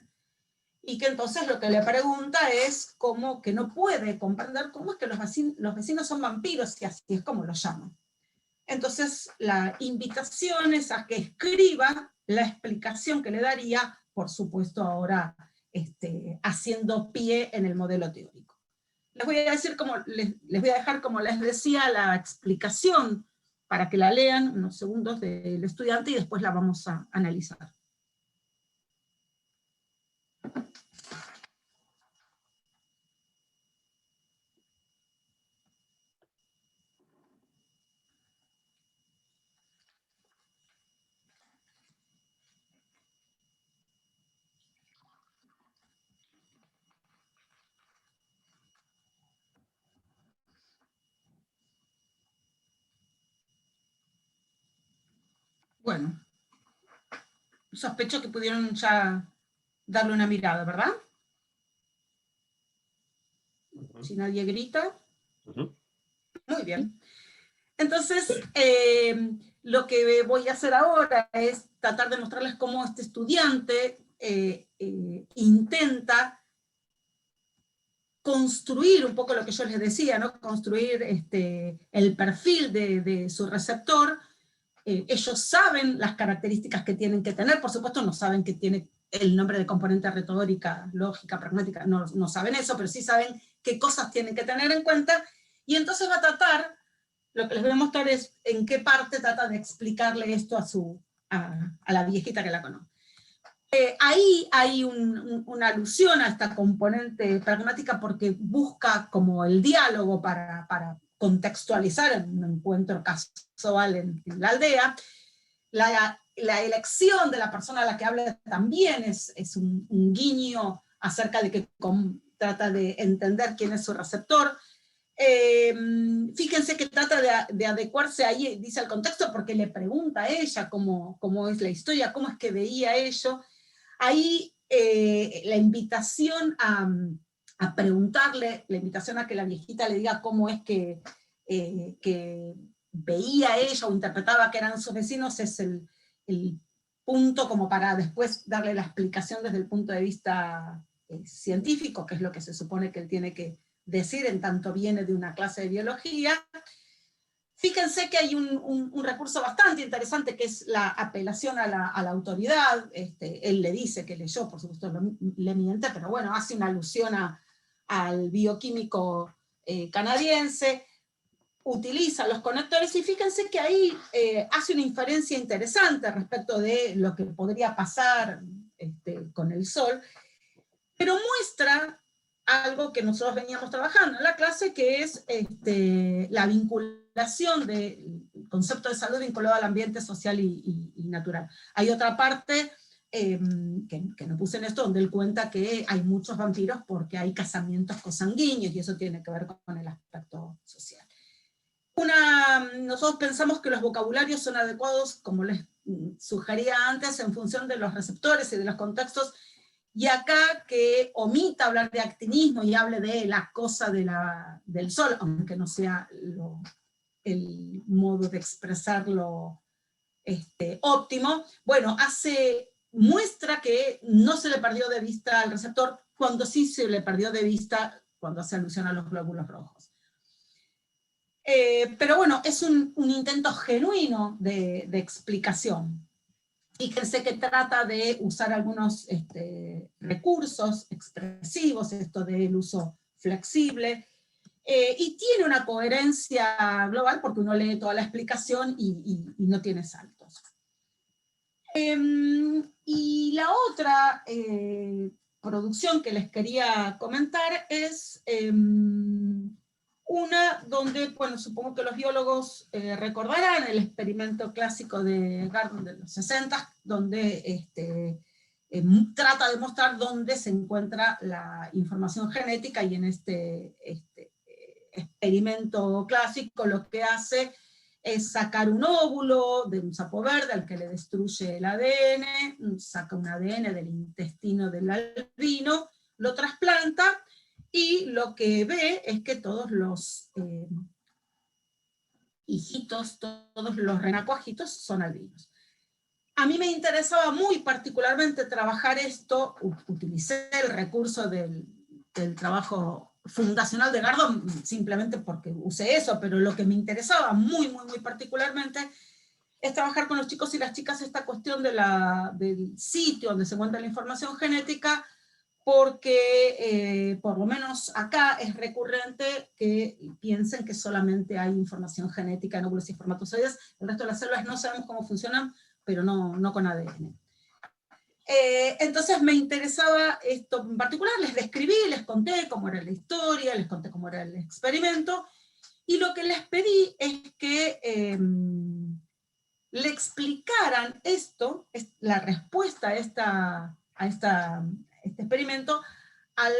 [SPEAKER 2] Y que entonces lo que le pregunta es cómo que no puede comprender cómo es que los vecinos son vampiros, y así es como lo llaman. Entonces la invitación es a que escriba la explicación que le daría, por supuesto ahora haciendo pie en el modelo teórico. Les voy a dejar, como les decía, la explicación para que la lean unos segundos del estudiante y después la vamos a analizar. Bueno, sospecho que pudieron ya darle una mirada, ¿verdad? Si nadie grita. Muy bien. Entonces, lo que voy a hacer ahora es tratar de mostrarles cómo este estudiante intenta construir un poco lo que yo les decía, ¿no? Construir el perfil de su receptor. Ellos saben las características que tienen que tener, por supuesto no saben que tiene el nombre de componente retórica, lógica, pragmática, no saben eso, pero sí saben qué cosas tienen que tener en cuenta, y entonces va a tratar, lo que les voy a mostrar es en qué parte trata de explicarle esto a la viejita que la conoce. Ahí hay una alusión a esta componente pragmática porque busca como el diálogo para contextualizar en un encuentro casual en la aldea. La elección de la persona a la que habla también es un guiño acerca de que trata de entender quién es su receptor. Fíjense que trata de adecuarse ahí, dice al contexto, porque le pregunta a ella cómo es la historia, cómo es que veía ello. Ahí la invitación a preguntarle, la invitación a que la viejita le diga cómo es que veía ella o interpretaba que eran sus vecinos, es el punto como para después darle la explicación desde el punto de vista científico, que es lo que se supone que él tiene que decir, en tanto viene de una clase de biología. Fíjense que hay un recurso bastante interesante que es la apelación a la autoridad. Él le dice que leyó, por supuesto le miente, pero bueno, hace una alusión al bioquímico canadiense, utiliza los conectores, y fíjense que ahí hace una inferencia interesante respecto de lo que podría pasar con el Sol, pero muestra algo que nosotros veníamos trabajando en la clase, que es la vinculación del concepto de salud vinculado al ambiente social y natural. Hay otra parte que no puse en esto, donde él cuenta que hay muchos vampiros porque hay casamientos consanguíneos, y eso tiene que ver con el aspecto social. Nosotros pensamos que los vocabularios son adecuados, como les sugería antes, en función de los receptores y de los contextos, y acá que omita hablar de actinismo y hable de la cosa del sol, aunque no sea el modo de expresarlo óptimo, bueno, muestra que no se le perdió de vista al receptor, cuando sí se le perdió de vista cuando hace alusión a los glóbulos rojos. Pero bueno, es un intento genuino de explicación. Fíjense que trata de usar algunos recursos expresivos, esto del uso flexible, y tiene una coherencia global porque uno lee toda la explicación y no tiene saltos. Y la otra producción que les quería comentar es una donde, bueno, supongo que los biólogos recordarán el experimento clásico de Gardner de los 60, donde trata de mostrar dónde se encuentra la información genética, y en este experimento clásico lo que hace es sacar un óvulo de un sapo verde al que le destruye el ADN, saca un ADN del intestino del albino, lo trasplanta, y lo que ve es que todos los hijitos, todos los renacuajitos son albinos. A mí me interesaba muy particularmente trabajar esto, utilicé el recurso del trabajo fundacional de Gardner simplemente porque usé eso, pero lo que me interesaba muy particularmente es trabajar con los chicos y las chicas esta cuestión del sitio donde se encuentra la información genética, porque por lo menos acá es recurrente que piensen que solamente hay información genética en óvulos y espermatozoides, el resto de las células no sabemos cómo funcionan, pero no con ADN. Entonces me interesaba esto en particular, les describí, les conté cómo era la historia, les conté cómo era el experimento, y lo que les pedí es que le explicaran esto, la respuesta a este experimento, al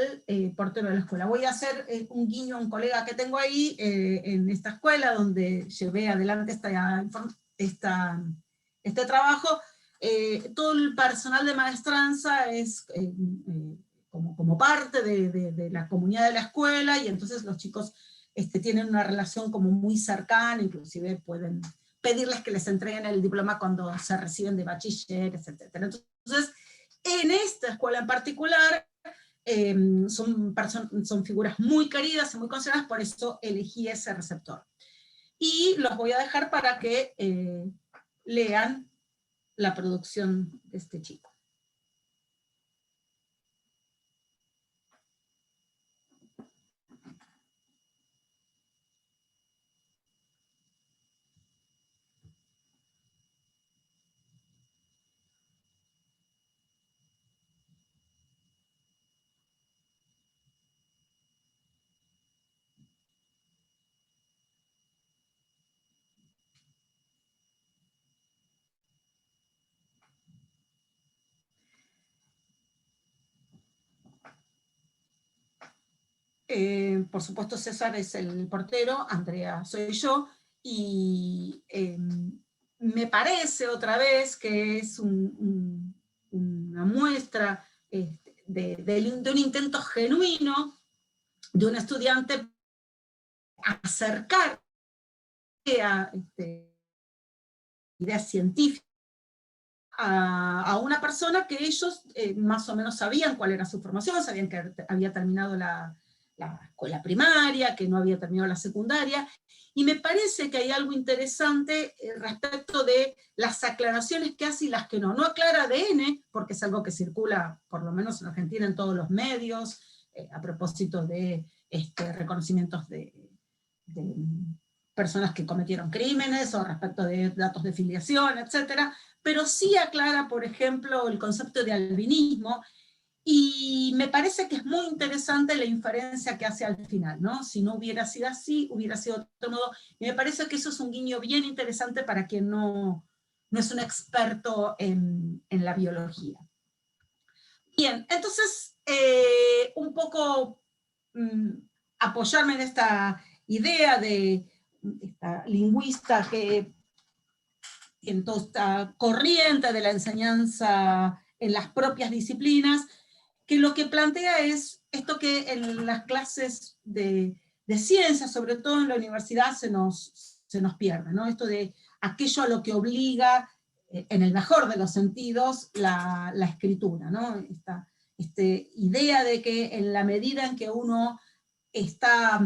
[SPEAKER 2] portero de la escuela. Voy a hacer un guiño a un colega que tengo ahí en esta escuela, donde llevé adelante este trabajo, todo el personal de maestranza es como parte de la comunidad de la escuela, y entonces los chicos tienen una relación como muy cercana, inclusive pueden pedirles que les entreguen el diploma cuando se reciben de bachilleres, etc. Entonces, en esta escuela en particular, son figuras muy queridas y muy consideradas, por eso elegí ese receptor. Y los voy a dejar para que lean la producción de este chico. Por supuesto, César es el portero, Andrea soy yo, y me parece otra vez que es una muestra de un intento genuino de un estudiante a acercar a ideas científicas a una persona que ellos más o menos sabían cuál era su formación, sabían que había terminado la escuela primaria, que no había terminado la secundaria, y me parece que hay algo interesante respecto de las aclaraciones que hace y las que no. No aclara ADN, porque es algo que circula, por lo menos en Argentina, en todos los medios, a propósito de reconocimientos de personas que cometieron crímenes, o respecto de datos de filiación, etc. Pero sí aclara, por ejemplo, el concepto de albinismo, y me parece que es muy interesante la inferencia que hace al final, ¿no? Si no hubiera sido así, hubiera sido de otro modo, y me parece que eso es un guiño bien interesante para quien no es un experto en la biología. Bien, entonces, un poco apoyarme en esta idea de esta lingüista que en toda esta corriente de la enseñanza en las propias disciplinas, que lo que plantea es esto que en las clases de ciencias, sobre todo en la universidad, se nos pierde, ¿no? Esto de aquello a lo que obliga, en el mejor de los sentidos, la escritura, ¿no? Esta idea de que en la medida en que uno está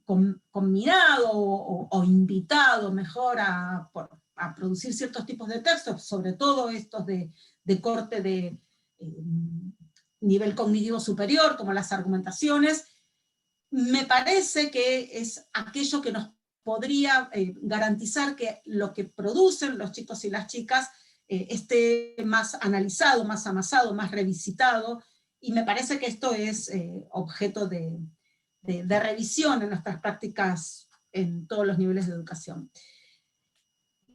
[SPEAKER 2] combinado o invitado mejor a producir ciertos tipos de textos, sobre todo estos de corte de nivel cognitivo superior, como las argumentaciones, me parece que es aquello que nos podría garantizar que lo que producen los chicos y las chicas esté más analizado, más amasado, más revisitado, y me parece que esto es objeto de revisión en nuestras prácticas en todos los niveles de educación.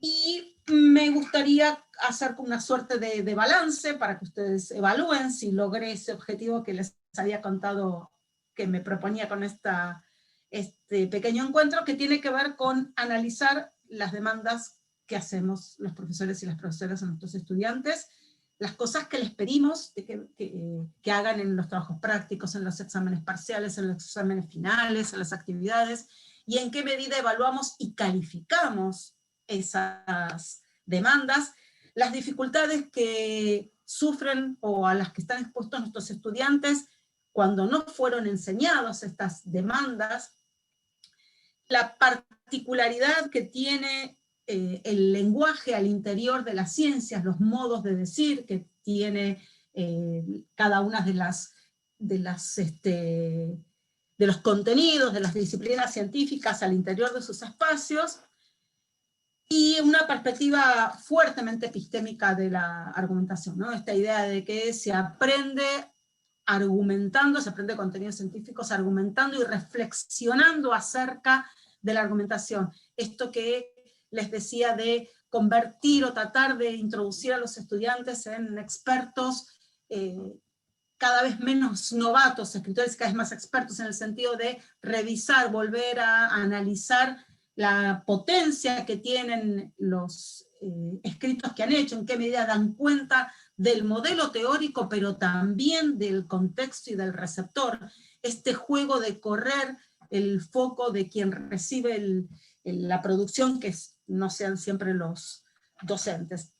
[SPEAKER 2] Y me gustaría hacer una suerte de balance para que ustedes evalúen si logré ese objetivo que les había contado que me proponía con este pequeño encuentro, que tiene que ver con analizar las demandas que hacemos los profesores y las profesoras a nuestros estudiantes, las cosas que les pedimos que hagan en los trabajos prácticos, en los exámenes parciales, en los exámenes finales, en las actividades, y en qué medida evaluamos y calificamos esas demandas, las dificultades que sufren o a las que están expuestos nuestros estudiantes cuando no fueron enseñados estas demandas, la particularidad que tiene el lenguaje al interior de las ciencias, los modos de decir que tiene cada una de los contenidos, de las disciplinas científicas al interior de sus espacios, y una perspectiva fuertemente epistémica de la argumentación, ¿no? Esta idea de que se aprende argumentando, se aprende contenidos científicos argumentando y reflexionando acerca de la argumentación. Esto que les decía de convertir o tratar de introducir a los estudiantes en expertos cada vez menos novatos, escritores cada vez más expertos, en el sentido de revisar, volver a analizar la potencia que tienen los escritos que han hecho, en qué medida dan cuenta del modelo teórico, pero también del contexto y del receptor, este juego de correr el foco de quien recibe la producción, que no sean siempre los docentes.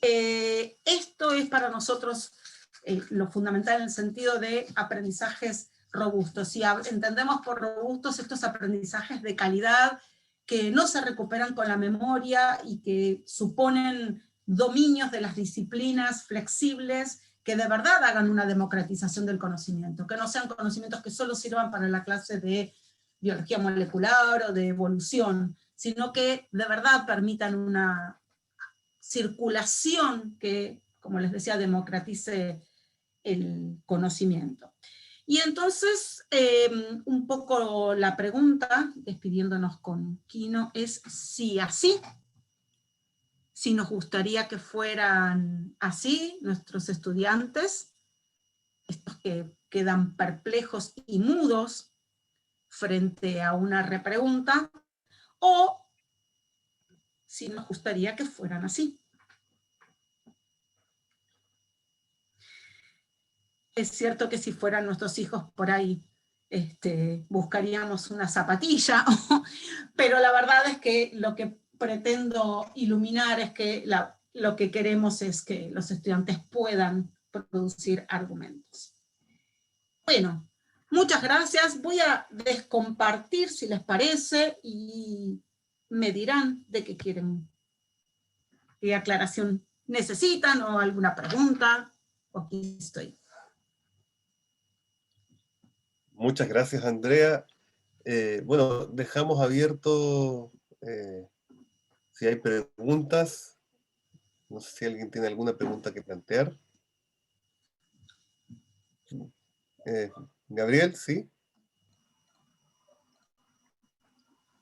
[SPEAKER 2] Esto es para nosotros lo fundamental en el sentido de aprendizajes robustos. Si entendemos por robustos estos aprendizajes de calidad que no se recuperan con la memoria y que suponen dominios de las disciplinas flexibles que de verdad hagan una democratización del conocimiento, que no sean conocimientos que solo sirvan para la clase de biología molecular o de evolución, sino que de verdad permitan una circulación que, como les decía, democratice el conocimiento. Y entonces, un poco la pregunta, despidiéndonos con Kino, es si así, si nos gustaría que fueran así nuestros estudiantes, estos que quedan perplejos y mudos frente a una repregunta, o si nos gustaría que fueran así. Es cierto que si fueran nuestros hijos por ahí, buscaríamos una zapatilla, pero la verdad es que lo que pretendo iluminar es que lo que queremos es que los estudiantes puedan producir argumentos. Bueno, muchas gracias. Voy a descompartir, si les parece, y me dirán de qué quieren, qué aclaración necesitan o alguna pregunta. Aquí estoy.
[SPEAKER 1] Muchas gracias, Andrea. Bueno, dejamos abierto si hay preguntas. No sé si alguien tiene alguna pregunta que plantear. Gabriel, ¿sí?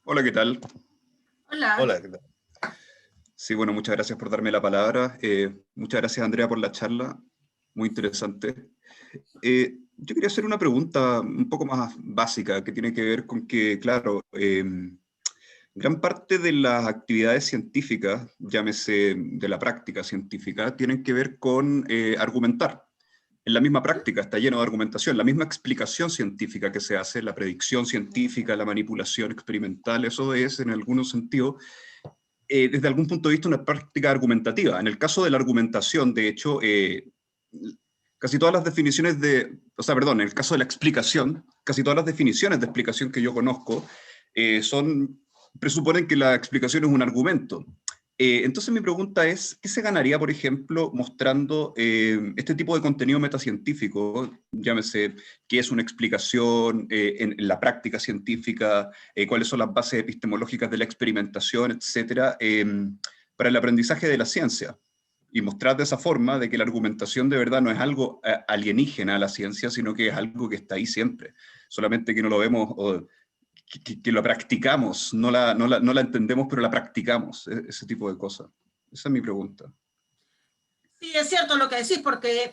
[SPEAKER 3] Hola, ¿qué tal?
[SPEAKER 2] Hola.
[SPEAKER 1] Hola, ¿qué tal?
[SPEAKER 3] Sí, bueno, muchas gracias por darme la palabra. Muchas gracias, Andrea, por la charla. Muy interesante. Yo quería hacer una pregunta un poco más básica, que tiene que ver con que, claro, gran parte de las actividades científicas, llámese de la práctica científica, tienen que ver con argumentar. En la misma práctica está lleno de argumentación, la misma explicación científica que se hace, la predicción científica, la manipulación experimental, eso es, en algún sentido, desde algún punto de vista, una práctica argumentativa. En el caso de la argumentación, de hecho, casi todas las definiciones en el caso de la explicación, casi todas las definiciones de explicación que yo conozco presuponen que la explicación es un argumento. Entonces mi pregunta es, ¿qué se ganaría, por ejemplo, mostrando este tipo de contenido metacientífico, llámese qué es una explicación en la práctica científica, cuáles son las bases epistemológicas de la experimentación, etcétera, para el aprendizaje de la ciencia? Y mostrar de esa forma de que la argumentación de verdad no es algo alienígena a la ciencia, sino que es algo que está ahí siempre, solamente que no lo vemos que lo practicamos, no la entendemos, pero la practicamos, ese tipo de cosas. Esa es mi pregunta.
[SPEAKER 2] Sí, es cierto lo que decís, porque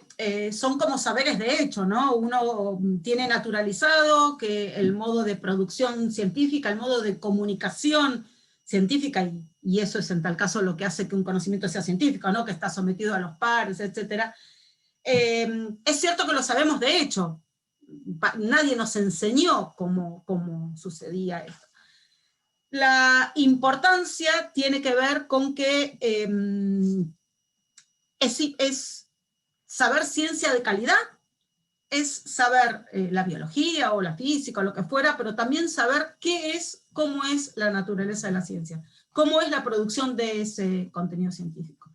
[SPEAKER 2] son como saberes de hecho, ¿no? Uno tiene naturalizado que el modo de producción científica, el modo de comunicación científica, y eso es en tal caso lo que hace que un conocimiento sea científico, ¿no? Que está sometido a los pares, etc. Es cierto que lo sabemos de hecho, nadie nos enseñó cómo sucedía esto. La importancia tiene que ver con que es saber ciencia de calidad, es saber la biología o la física o lo que fuera, pero también saber cómo es la naturaleza de la ciencia, cómo es la producción de ese contenido científico.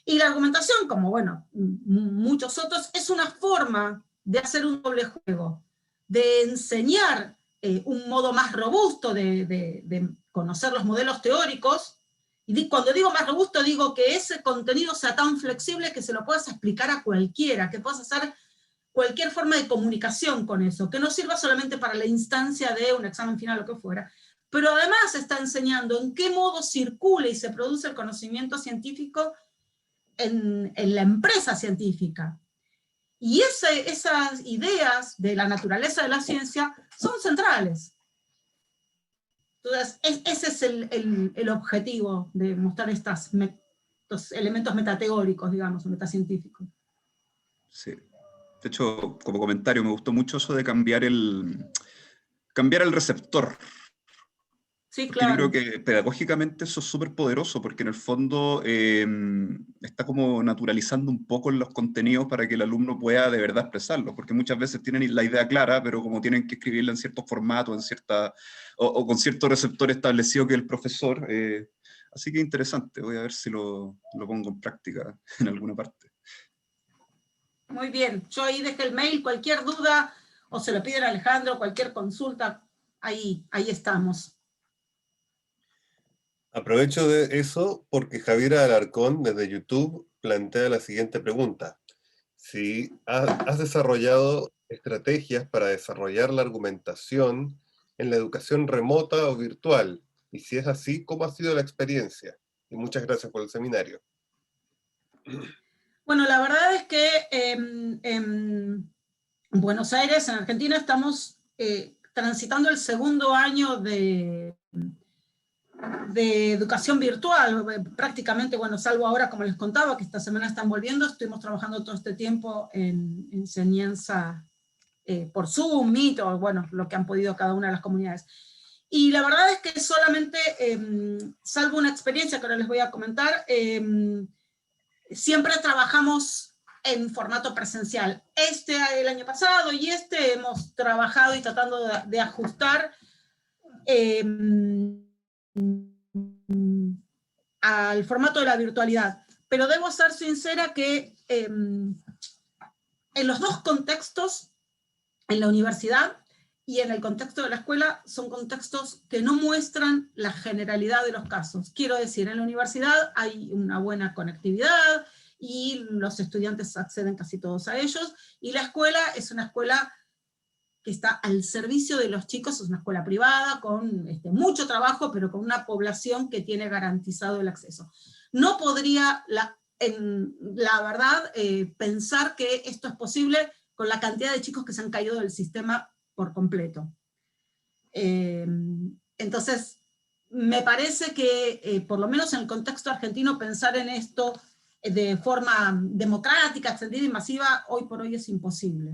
[SPEAKER 2] Y la argumentación, como bueno, muchos otros, es una forma de hacer un doble juego, de enseñar un modo más robusto de conocer los modelos teóricos, y cuando digo más robusto, digo que ese contenido sea tan flexible que se lo puedas explicar a cualquiera, que puedas hacer cualquier forma de comunicación con eso, que no sirva solamente para la instancia de un examen final o lo que fuera, pero además está enseñando en qué modo circula y se produce el conocimiento científico en la empresa científica. Y esas ideas de la naturaleza de la ciencia son centrales. Entonces, ese es el objetivo de mostrar estos elementos metateóricos, digamos, o metacientíficos.
[SPEAKER 3] Sí. De hecho, como comentario, me gustó mucho eso de cambiar el receptor.
[SPEAKER 2] Sí,
[SPEAKER 3] Porque yo creo
[SPEAKER 2] claro.
[SPEAKER 3] que pedagógicamente eso es súper poderoso, porque en el fondo está como naturalizando un poco los contenidos para que el alumno pueda de verdad expresarlo, porque muchas veces tienen la idea clara, pero como tienen que escribirla en cierto formato, o con cierto receptor establecido que el profesor. Así que interesante, voy a ver si lo pongo en práctica en alguna parte.
[SPEAKER 2] Muy bien, yo ahí dejé el mail, cualquier duda, o se lo piden a Alejandro, cualquier consulta, ahí estamos.
[SPEAKER 1] Aprovecho de eso porque Javiera Alarcón desde YouTube plantea la siguiente pregunta. Si has desarrollado estrategias para desarrollar la argumentación en la educación remota o virtual, y si es así, ¿cómo ha sido la experiencia? Y muchas gracias por el seminario.
[SPEAKER 2] Bueno, la verdad es que en Buenos Aires, en Argentina, estamos transitando el segundo año de educación virtual, prácticamente, bueno, salvo ahora, como les contaba, que esta semana están volviendo, estuvimos trabajando todo este tiempo en enseñanza por Zoom, Meet, o bueno, lo que han podido cada una de las comunidades. Y la verdad es que solamente, salvo una experiencia que ahora les voy a comentar, siempre trabajamos en formato presencial. El año pasado y hemos trabajado y tratando de ajustar al formato de la virtualidad. Pero debo ser sincera que en los dos contextos, en la universidad y en el contexto de la escuela, son contextos que no muestran la generalidad de los casos. Quiero decir, en la universidad hay una buena conectividad y los estudiantes acceden casi todos a ellos, y la escuela es una escuela que está al servicio de los chicos, es una escuela privada con mucho trabajo, pero con una población que tiene garantizado el acceso. No podría, la verdad, pensar que esto es posible con la cantidad de chicos que se han caído del sistema por completo. Entonces, me parece que, por lo menos en el contexto argentino, pensar en esto de forma democrática, extendida y masiva, hoy por hoy es imposible.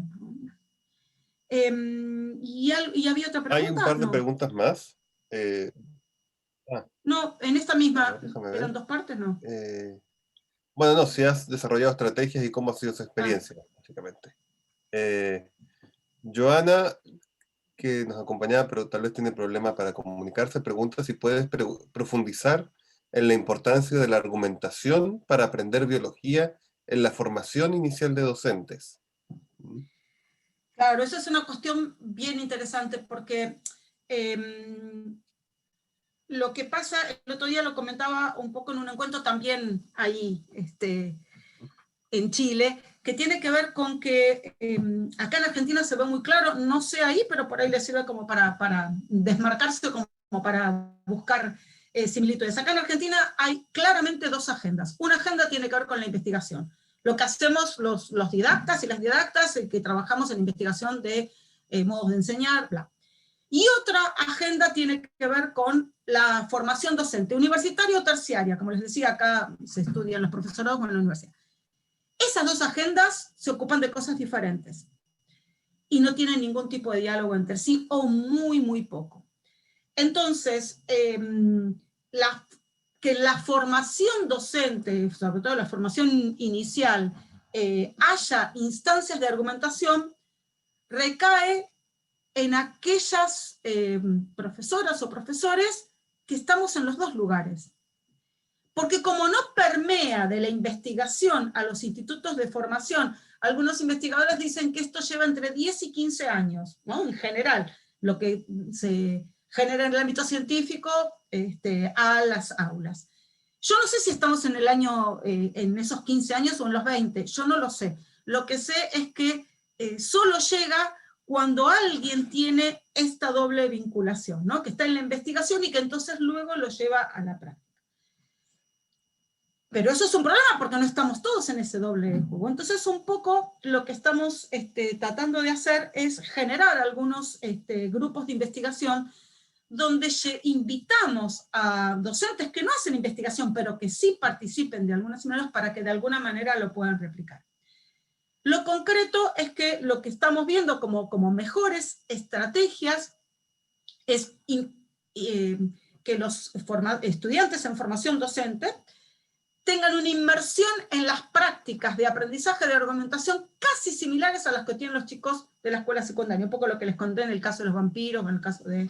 [SPEAKER 2] ¿Y había otra pregunta?
[SPEAKER 1] Hay un par de
[SPEAKER 2] No.
[SPEAKER 1] preguntas más.
[SPEAKER 2] No, en esta misma,
[SPEAKER 1] déjame ver.
[SPEAKER 2] eran dos partes, no.
[SPEAKER 1] Bueno, no, si has desarrollado estrategias y cómo ha sido su experiencia, básicamente. Joana, que nos acompañaba, pero tal vez tiene problemas para comunicarse, pregunta si puedes profundizar en la importancia de la argumentación para aprender biología en la formación inicial de docentes.
[SPEAKER 2] Claro, esa es una cuestión bien interesante porque lo que pasa, el otro día lo comentaba un poco en un encuentro también ahí, en Chile, que tiene que ver con que acá en Argentina se ve muy claro, no sé ahí, pero por ahí le sirve como para desmarcarse, como para buscar similitudes. Acá en Argentina hay claramente dos agendas. Una agenda tiene que ver con la investigación. Lo que hacemos los didactas y las didactas, que trabajamos en investigación de modos de enseñar, bla. Y otra agenda tiene que ver con la formación docente, universitaria o terciaria. Como les decía, acá se estudian los profesorados en la universidad. Esas dos agendas se ocupan de cosas diferentes y no tienen ningún tipo de diálogo entre sí, o muy, muy poco. Entonces, que la formación docente, sobre todo la formación inicial, haya instancias de argumentación, recae en aquellas profesoras o profesores que estamos en los dos lugares. Porque como no permea de la investigación a los institutos de formación, algunos investigadores dicen que esto lleva entre 10 y 15 años, ¿no? En general, lo que se genera en el ámbito científico a las aulas. Yo no sé si estamos en el año, en esos 15 años o en los 20, yo no lo sé. Lo que sé es que solo llega cuando alguien tiene esta doble vinculación, ¿no? Que está en la investigación y que entonces luego lo lleva a la práctica. Pero eso es un problema porque no estamos todos en ese doble juego. Entonces un poco lo que estamos tratando de hacer es generar algunos grupos de investigación donde invitamos a docentes que no hacen investigación, pero que sí participen de algunas maneras para que de alguna manera lo puedan replicar. Lo concreto es que lo que estamos viendo como mejores estrategias es que los estudiantes en formación docente tengan una inmersión en las prácticas de aprendizaje de argumentación casi similares a las que tienen los chicos de la escuela secundaria, un poco lo que les conté en el caso de los vampiros, en el caso de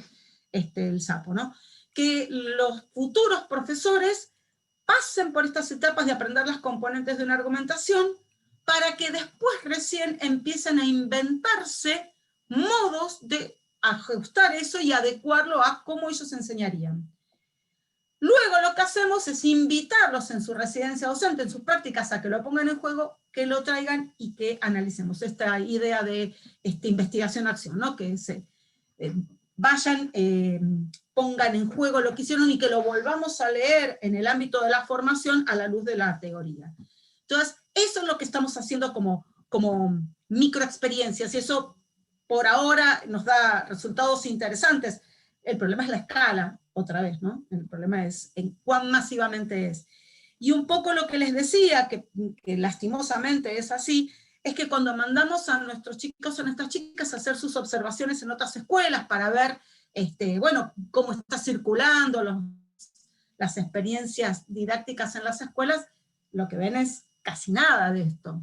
[SPEAKER 2] el sapo, ¿no? Que los futuros profesores pasen por estas etapas de aprender las componentes de una argumentación para que después recién empiecen a inventarse modos de ajustar eso y adecuarlo a cómo ellos enseñarían. Luego lo que hacemos es invitarlos en su residencia docente, en sus prácticas, a que lo pongan en juego, que lo traigan y que analicemos. Esta idea de investigación-acción, ¿no? Que se vayan, pongan en juego lo que hicieron y que lo volvamos a leer en el ámbito de la formación a la luz de la teoría. Entonces, eso es lo que estamos haciendo como microexperiencias, y eso por ahora nos da resultados interesantes. El problema es la escala, otra vez, ¿no? El problema es en cuán masivamente es. Y un poco lo que les decía, que lastimosamente es así, es que cuando mandamos a nuestros chicos o nuestras chicas a hacer sus observaciones en otras escuelas para ver, bueno, cómo está circulando las experiencias didácticas en las escuelas, lo que ven es casi nada de esto.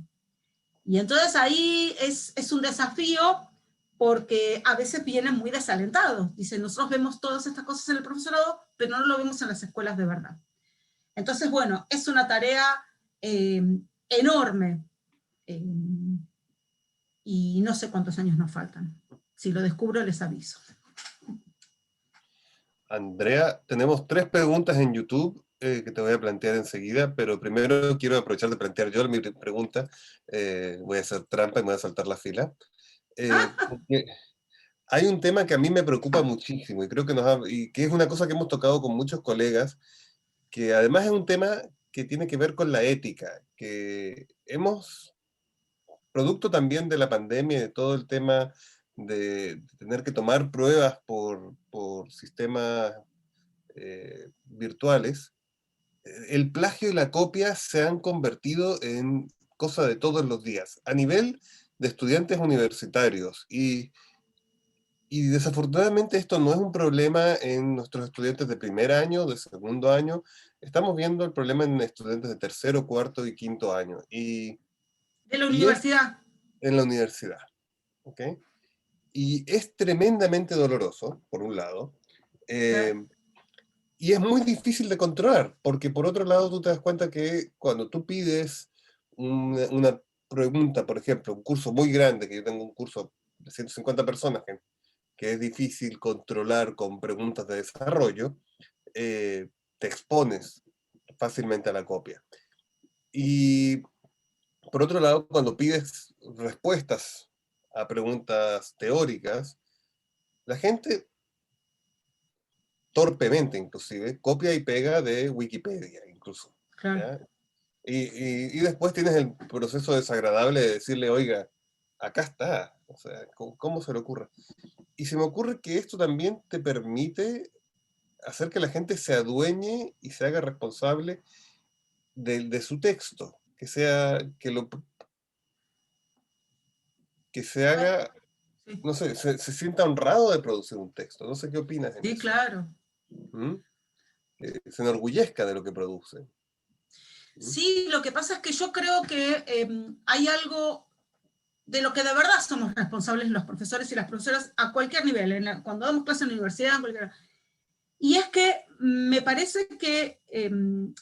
[SPEAKER 2] Y entonces ahí es un desafío, porque a veces vienen muy desalentados. Dicen, nosotros vemos todas estas cosas en el profesorado, pero no lo vemos en las escuelas de verdad. Entonces, bueno, es una tarea enorme, y no sé cuántos años nos faltan. Si lo descubro, les aviso.
[SPEAKER 1] Andrea, tenemos 3 preguntas en YouTube que te voy a plantear enseguida, pero primero quiero aprovechar de plantear yo mi pregunta. Voy a hacer trampa y me voy a saltar la fila. Porque hay un tema que a mí me preocupa muchísimo, y creo que y que es una cosa que hemos tocado con muchos colegas, que además es un tema que tiene que ver con la ética, que producto también de la pandemia y de todo el tema de tener que tomar pruebas por sistemas virtuales, el plagio y la copia se han convertido en cosa de todos los días, a nivel de estudiantes universitarios, y desafortunadamente esto no es un problema en nuestros estudiantes de primer año, de segundo año. Estamos viendo el problema en estudiantes de tercero, cuarto y quinto año.
[SPEAKER 2] De la
[SPEAKER 1] Y es
[SPEAKER 2] universidad.
[SPEAKER 1] en la universidad. ¿Ok? Y es tremendamente doloroso, por un lado. Y es muy difícil de controlar, porque por otro lado tú te das cuenta que cuando tú pides una pregunta, por ejemplo, un curso muy grande, que yo tengo un curso de 150 personas, que es difícil controlar con preguntas de desarrollo, te expones fácilmente a la copia. Y por otro lado, cuando pides respuestas a preguntas teóricas, la gente, torpemente inclusive, copia y pega de Wikipedia incluso.
[SPEAKER 2] Claro.
[SPEAKER 1] Y después tienes el proceso desagradable de decirle, oiga, acá está, o sea, ¿cómo se le ocurre? Y se me ocurre que esto también te permite hacer que la gente se adueñe y se haga responsable de su texto, que se haga,
[SPEAKER 2] Sí.
[SPEAKER 1] no sé, se sienta honrado de producir un texto. No sé qué opinas en
[SPEAKER 2] Sí,
[SPEAKER 1] eso.
[SPEAKER 2] claro.
[SPEAKER 1] Que se enorgullezca de lo que produce.
[SPEAKER 2] Sí, lo que pasa es que yo creo que hay algo de lo que de verdad somos responsables los profesores y las profesoras a cualquier nivel, cuando damos clase en la universidad, y es que me parece que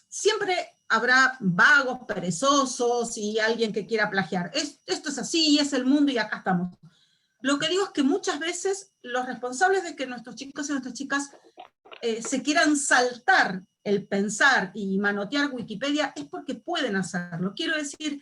[SPEAKER 2] siempre habrá vagos, perezosos y alguien que quiera plagiar. Esto es así, es el mundo y acá estamos. Lo que digo es que muchas veces los responsables de que nuestros chicos y nuestras chicas se quieran saltar el pensar y manotear Wikipedia es porque pueden hacerlo. Quiero decir,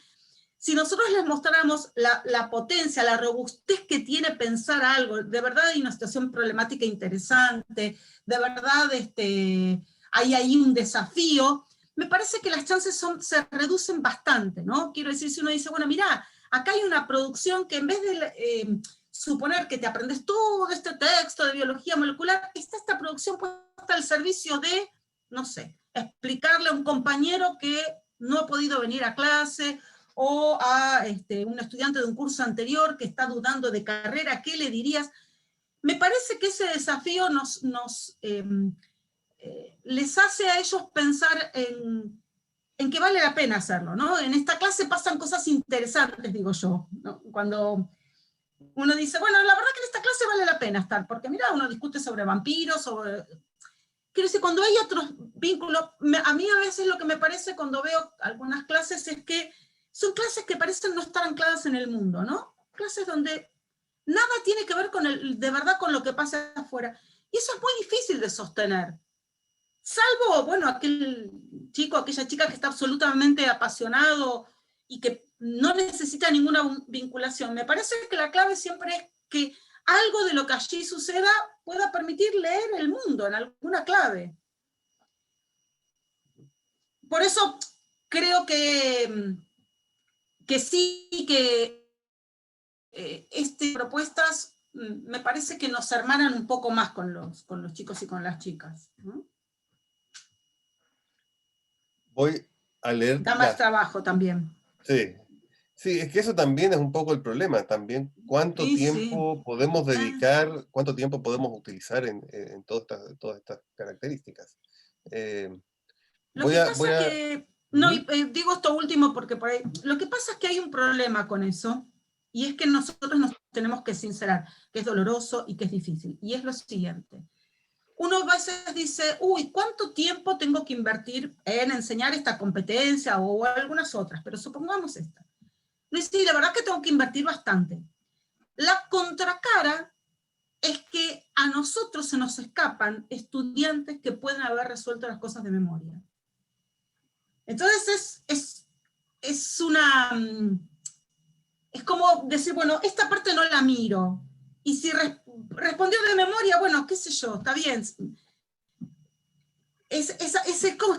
[SPEAKER 2] si nosotros les mostráramos la potencia, la robustez que tiene pensar algo, de verdad hay una situación problemática interesante, de verdad hay ahí un desafío, me parece que las chances se reducen bastante, ¿no? Quiero decir, si uno dice, bueno, mirá, acá hay una producción que en vez de suponer que te aprendes todo este texto de biología molecular, está esta producción puesta al servicio de, no sé, explicarle a un compañero que no ha podido venir a clase, o a un estudiante de un curso anterior que está dudando de carrera, ¿qué le dirías? Me parece que ese desafío les hace a ellos pensar en que vale la pena hacerlo, ¿no? En esta clase pasan cosas interesantes, digo yo, ¿no? Cuando uno dice, bueno, la verdad que en esta clase vale la pena estar, porque mira, uno discute sobre vampiros, quiero decir, cuando hay otros vínculos, a mí a veces lo que me parece cuando veo algunas clases es que son clases que parecen no estar ancladas en el mundo, ¿no? Clases donde nada tiene que ver de verdad con lo que pasa afuera. Y eso es muy difícil de sostener. Salvo, bueno, aquel chico, aquella chica que está absolutamente apasionado y que no necesita ninguna vinculación. Me parece que la clave siempre es que algo de lo que allí suceda pueda permitir leer el mundo en alguna clave. Por eso creo que sí, que propuestas me parece que nos hermanan un poco más con los chicos y con las chicas, ¿no?
[SPEAKER 1] Voy a leer...
[SPEAKER 2] Da más trabajo también.
[SPEAKER 1] Sí, sí, es que eso también es un poco el problema, también cuánto
[SPEAKER 2] Sí,
[SPEAKER 1] tiempo podemos dedicar, cuánto tiempo podemos utilizar en todas estas características.
[SPEAKER 2] Lo que pasa es que, no, digo esto último porque por ahí, lo que pasa es que hay un problema con eso, y es que nosotros nos tenemos que sincerar, que es doloroso y que es difícil, y es lo siguiente. Uno a veces dice, uy, ¿cuánto tiempo tengo que invertir en enseñar esta competencia o algunas otras? Pero supongamos esta. Sí, la verdad es que tengo que invertir bastante. La contracara es que a nosotros se nos escapan estudiantes que pueden haber resuelto las cosas de memoria. Entonces es como decir, bueno, esta parte no la miro. Y si respondió de memoria, bueno, qué sé yo, está bien. Es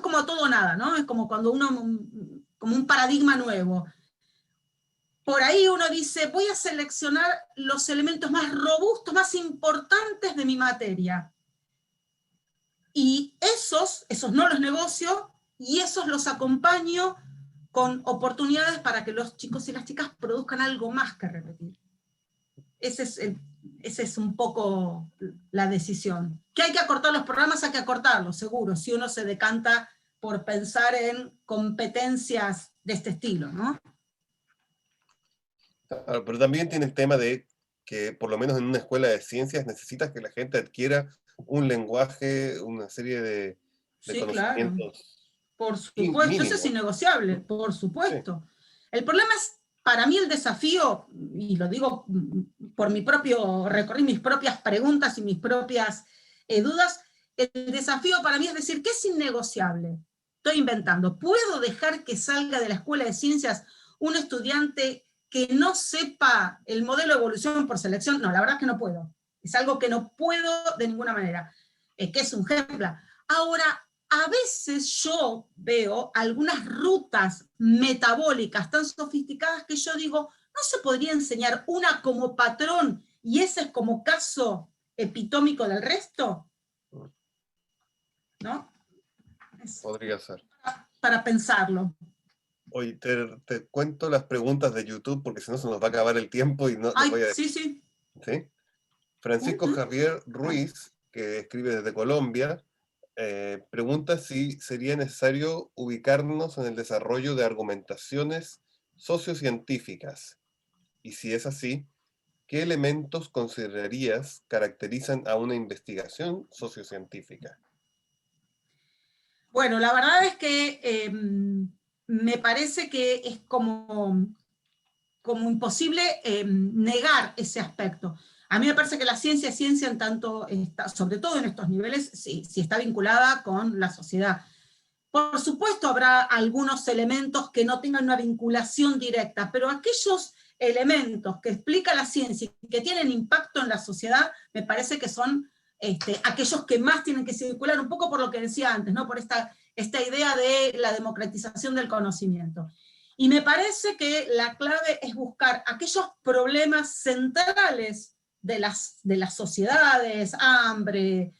[SPEAKER 2] como todo o nada, ¿no? Es como cuando como un paradigma nuevo. Por ahí uno dice, voy a seleccionar los elementos más robustos, más importantes de mi materia. Y esos no los negocio, y esos los acompaño con oportunidades para que los chicos y las chicas produzcan algo más que repetir. Ese es un poco la decisión. Que hay que acortar los programas, hay que acortarlos, seguro, si uno se decanta por pensar en competencias de este estilo, ¿no?
[SPEAKER 1] Claro, pero también tiene el tema de que, por lo menos en una escuela de ciencias, necesitas que la gente adquiera un lenguaje, una serie de
[SPEAKER 2] Sí, claro.
[SPEAKER 1] conocimientos
[SPEAKER 2] Por supuesto,
[SPEAKER 1] mínimos.
[SPEAKER 2] eso es innegociable, por supuesto. Sí. El problema es, para mí el desafío, y lo digo por recorrí mis propias preguntas y mis propias dudas, el desafío para mí es decir, ¿qué es innegociable? Estoy inventando. ¿Puedo dejar que salga de la escuela de ciencias un estudiante que no sepa el modelo de evolución por selección? No, la verdad es que no puedo. Es algo que no puedo de ninguna manera. Que es un ejemplo. Ahora, a veces yo veo algunas rutas metabólicas tan sofisticadas que yo digo, ¿no se podría enseñar una como patrón y ese es como caso epitómico del resto? ¿No?
[SPEAKER 1] Podría ser.
[SPEAKER 2] Para pensarlo.
[SPEAKER 1] Oye, te cuento las preguntas de YouTube porque si no se nos va a acabar el tiempo y no les voy a decir.
[SPEAKER 2] Sí.
[SPEAKER 1] ¿Sí? Francisco Javier Ruiz, que escribe desde Colombia, pregunta si sería necesario ubicarnos en el desarrollo de argumentaciones sociocientíficas. Y si es así, ¿qué elementos considerarías caracterizan a una investigación sociocientífica?
[SPEAKER 2] Bueno, la verdad es que me parece que es como imposible negar ese aspecto. A mí me parece que la ciencia es ciencia en tanto, sobre todo en estos niveles, si está vinculada con la sociedad. Por supuesto habrá algunos elementos que no tengan una vinculación directa, pero aquellos elementos que explica la ciencia y que tienen impacto en la sociedad, me parece que son aquellos que más tienen que circular, un poco por lo que decía antes, ¿no? Por esta idea de la democratización del conocimiento. Y me parece que la clave es buscar aquellos problemas centrales de las sociedades, hambre,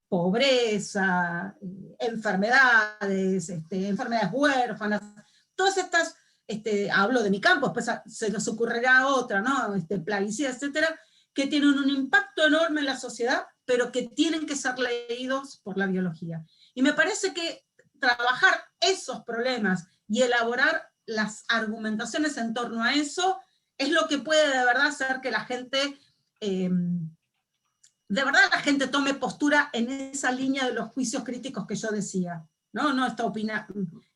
[SPEAKER 2] pobreza, enfermedades, enfermedades huérfanas, todas estas, hablo de mi campo, después se nos ocurrirá otra, ¿no? Plaguicida, etcétera, que tienen un impacto enorme en la sociedad, pero que tienen que ser leídos por la biología. Y me parece que trabajar esos problemas y elaborar las argumentaciones en torno a eso es lo que puede de verdad hacer que la gente, de verdad la gente tome postura en esa línea de los juicios críticos que yo decía. No esta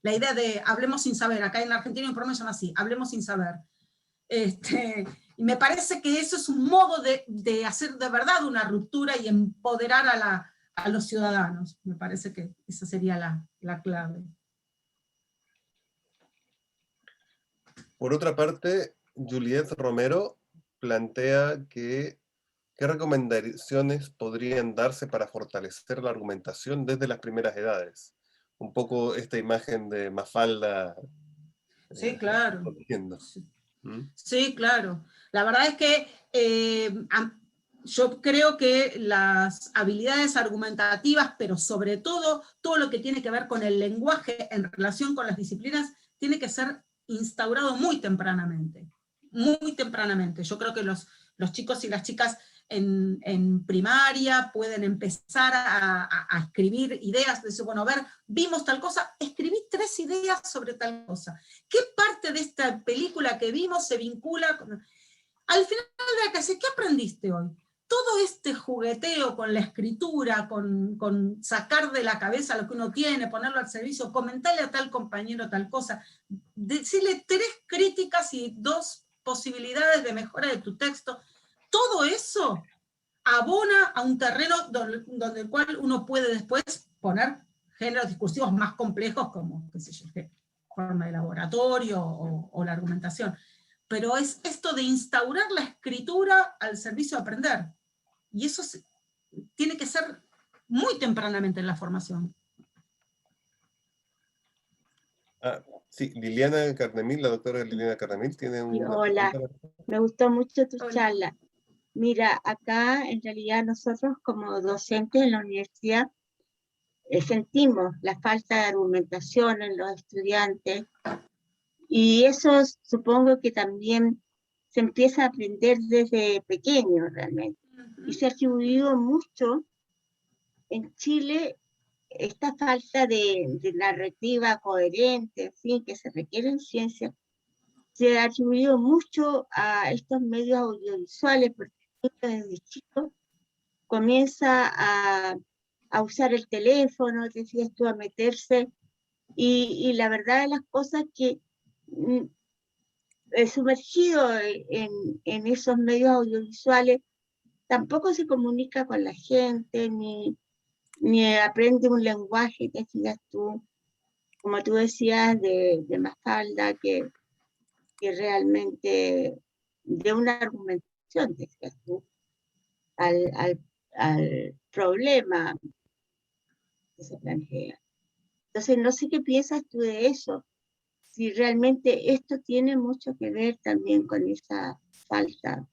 [SPEAKER 2] la idea de hablemos sin saber, acá en Argentina hay un programa que se llama así, hablemos sin saber. Y me parece que eso es un modo de hacer de verdad una ruptura y empoderar a los ciudadanos. Me parece que esa sería la clave.
[SPEAKER 1] Por otra parte, Juliette Romero plantea que ¿qué recomendaciones podrían darse para fortalecer la argumentación desde las primeras edades? Un poco esta imagen de Mafalda.
[SPEAKER 2] Sí, claro.
[SPEAKER 1] ¿Mm?
[SPEAKER 2] Sí, claro. La verdad es que yo creo que las habilidades argumentativas, pero sobre todo lo que tiene que ver con el lenguaje en relación con las disciplinas, tiene que ser instaurado muy tempranamente. Muy tempranamente. Yo creo que los chicos y las chicas en primaria pueden empezar a escribir ideas, decir, bueno, a ver, vimos tal cosa, escribí 3 ideas sobre tal cosa. ¿Qué parte de esta película que vimos se vincula con... Al final de la clase, ¿qué aprendiste hoy? Todo este jugueteo con la escritura, con sacar de la cabeza lo que uno tiene, ponerlo al servicio, comentarle a tal compañero tal cosa, decirle 3 críticas y 2 posibilidades de mejora de tu texto, todo eso abona a un terreno donde el cual uno puede después poner géneros discursivos más complejos como, qué sé yo, forma de laboratorio o la argumentación. Pero es esto de instaurar la escritura al servicio de aprender. Y eso tiene que ser muy tempranamente en la formación.
[SPEAKER 1] Sí, Liliana Cardemil, la doctora Liliana Cardemil, tiene una
[SPEAKER 4] Hola,
[SPEAKER 1] pregunta.
[SPEAKER 4] me gustó mucho tu
[SPEAKER 2] Hola.
[SPEAKER 4] charla. Mira, acá en realidad nosotros como docentes en la universidad sentimos la falta de argumentación en los estudiantes y eso supongo que también se empieza a aprender desde pequeño realmente. Y se ha atribuido mucho en Chile esta falta de narrativa coherente, en fin, que se requiere en ciencia, se ha atribuido mucho a estos medios audiovisuales, porque desde chico comienza a usar el teléfono, decías tú, a meterse, y la verdad de las cosas que sumergido en esos medios audiovisuales, tampoco se comunica con la gente, ni aprende un lenguaje, decías tú, como tú decías, de Mafalda, que realmente de una argumentación, decías tú, al problema que se plantea. Entonces, no sé qué piensas tú de eso, si realmente esto tiene mucho que ver también con esa falta.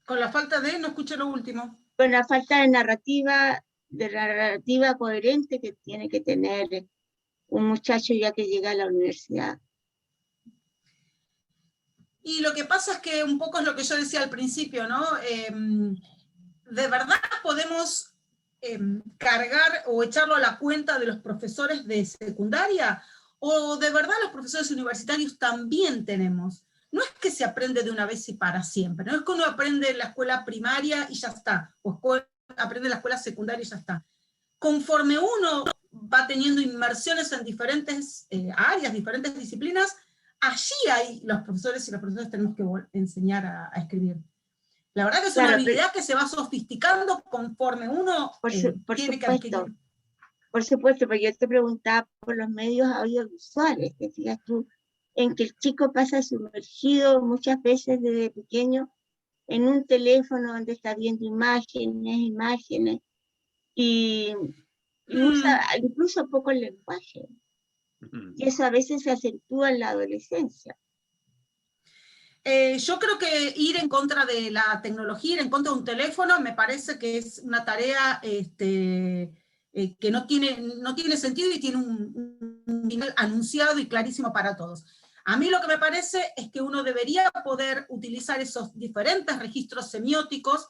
[SPEAKER 2] Con la falta de, no escuché lo último.
[SPEAKER 4] Con la falta de narrativa coherente que tiene que tener un muchacho ya que llega a la universidad.
[SPEAKER 2] Y lo que pasa es que un poco es lo que yo decía al principio, ¿no? De verdad podemos cargar o echarlo a la cuenta de los profesores de secundaria, o de verdad los profesores universitarios también tenemos. No es que se aprende de una vez y para siempre, no es que uno aprende en la escuela primaria y ya está, o aprende en la escuela secundaria y ya está. Conforme uno va teniendo inmersiones en diferentes áreas, diferentes disciplinas, allí hay los profesores y los profesores tenemos que enseñar a escribir. La verdad que es una habilidad que se va sofisticando conforme uno tiene que adquirir.
[SPEAKER 4] Por supuesto, pero yo te preguntaba por los medios audiovisuales, que fíjate tú, en que el chico pasa sumergido muchas veces desde pequeño en un teléfono donde está viendo imágenes, y usa incluso poco el lenguaje. Y eso a veces se acentúa en la adolescencia.
[SPEAKER 2] Yo creo que ir en contra de la tecnología, ir en contra de un teléfono, me parece que es una tarea que no tiene sentido y tiene un final anunciado y clarísimo para todos. A mí lo que me parece es que uno debería poder utilizar esos diferentes registros semióticos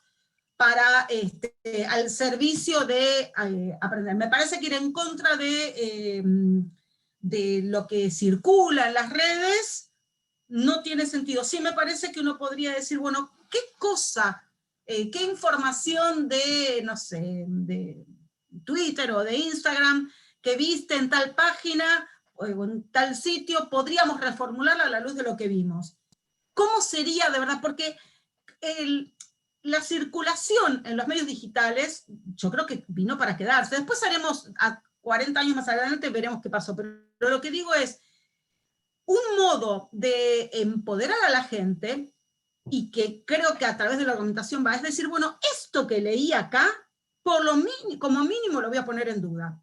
[SPEAKER 2] para, al servicio de aprender. Me parece que ir en contra de lo que circula en las redes no tiene sentido. Sí me parece que uno podría decir, bueno, ¿qué cosa, qué información de, no sé, de Twitter o de Instagram que viste en tal página o en tal sitio, podríamos reformularla a la luz de lo que vimos? ¿Cómo sería de verdad? Porque la circulación en los medios digitales, yo creo que vino para quedarse. Después haremos, a 40 años más adelante, veremos qué pasó. Pero lo que digo es, un modo de empoderar a la gente, y que creo que a través de la argumentación va, es decir, bueno, esto que leí acá, como mínimo lo voy a poner en duda,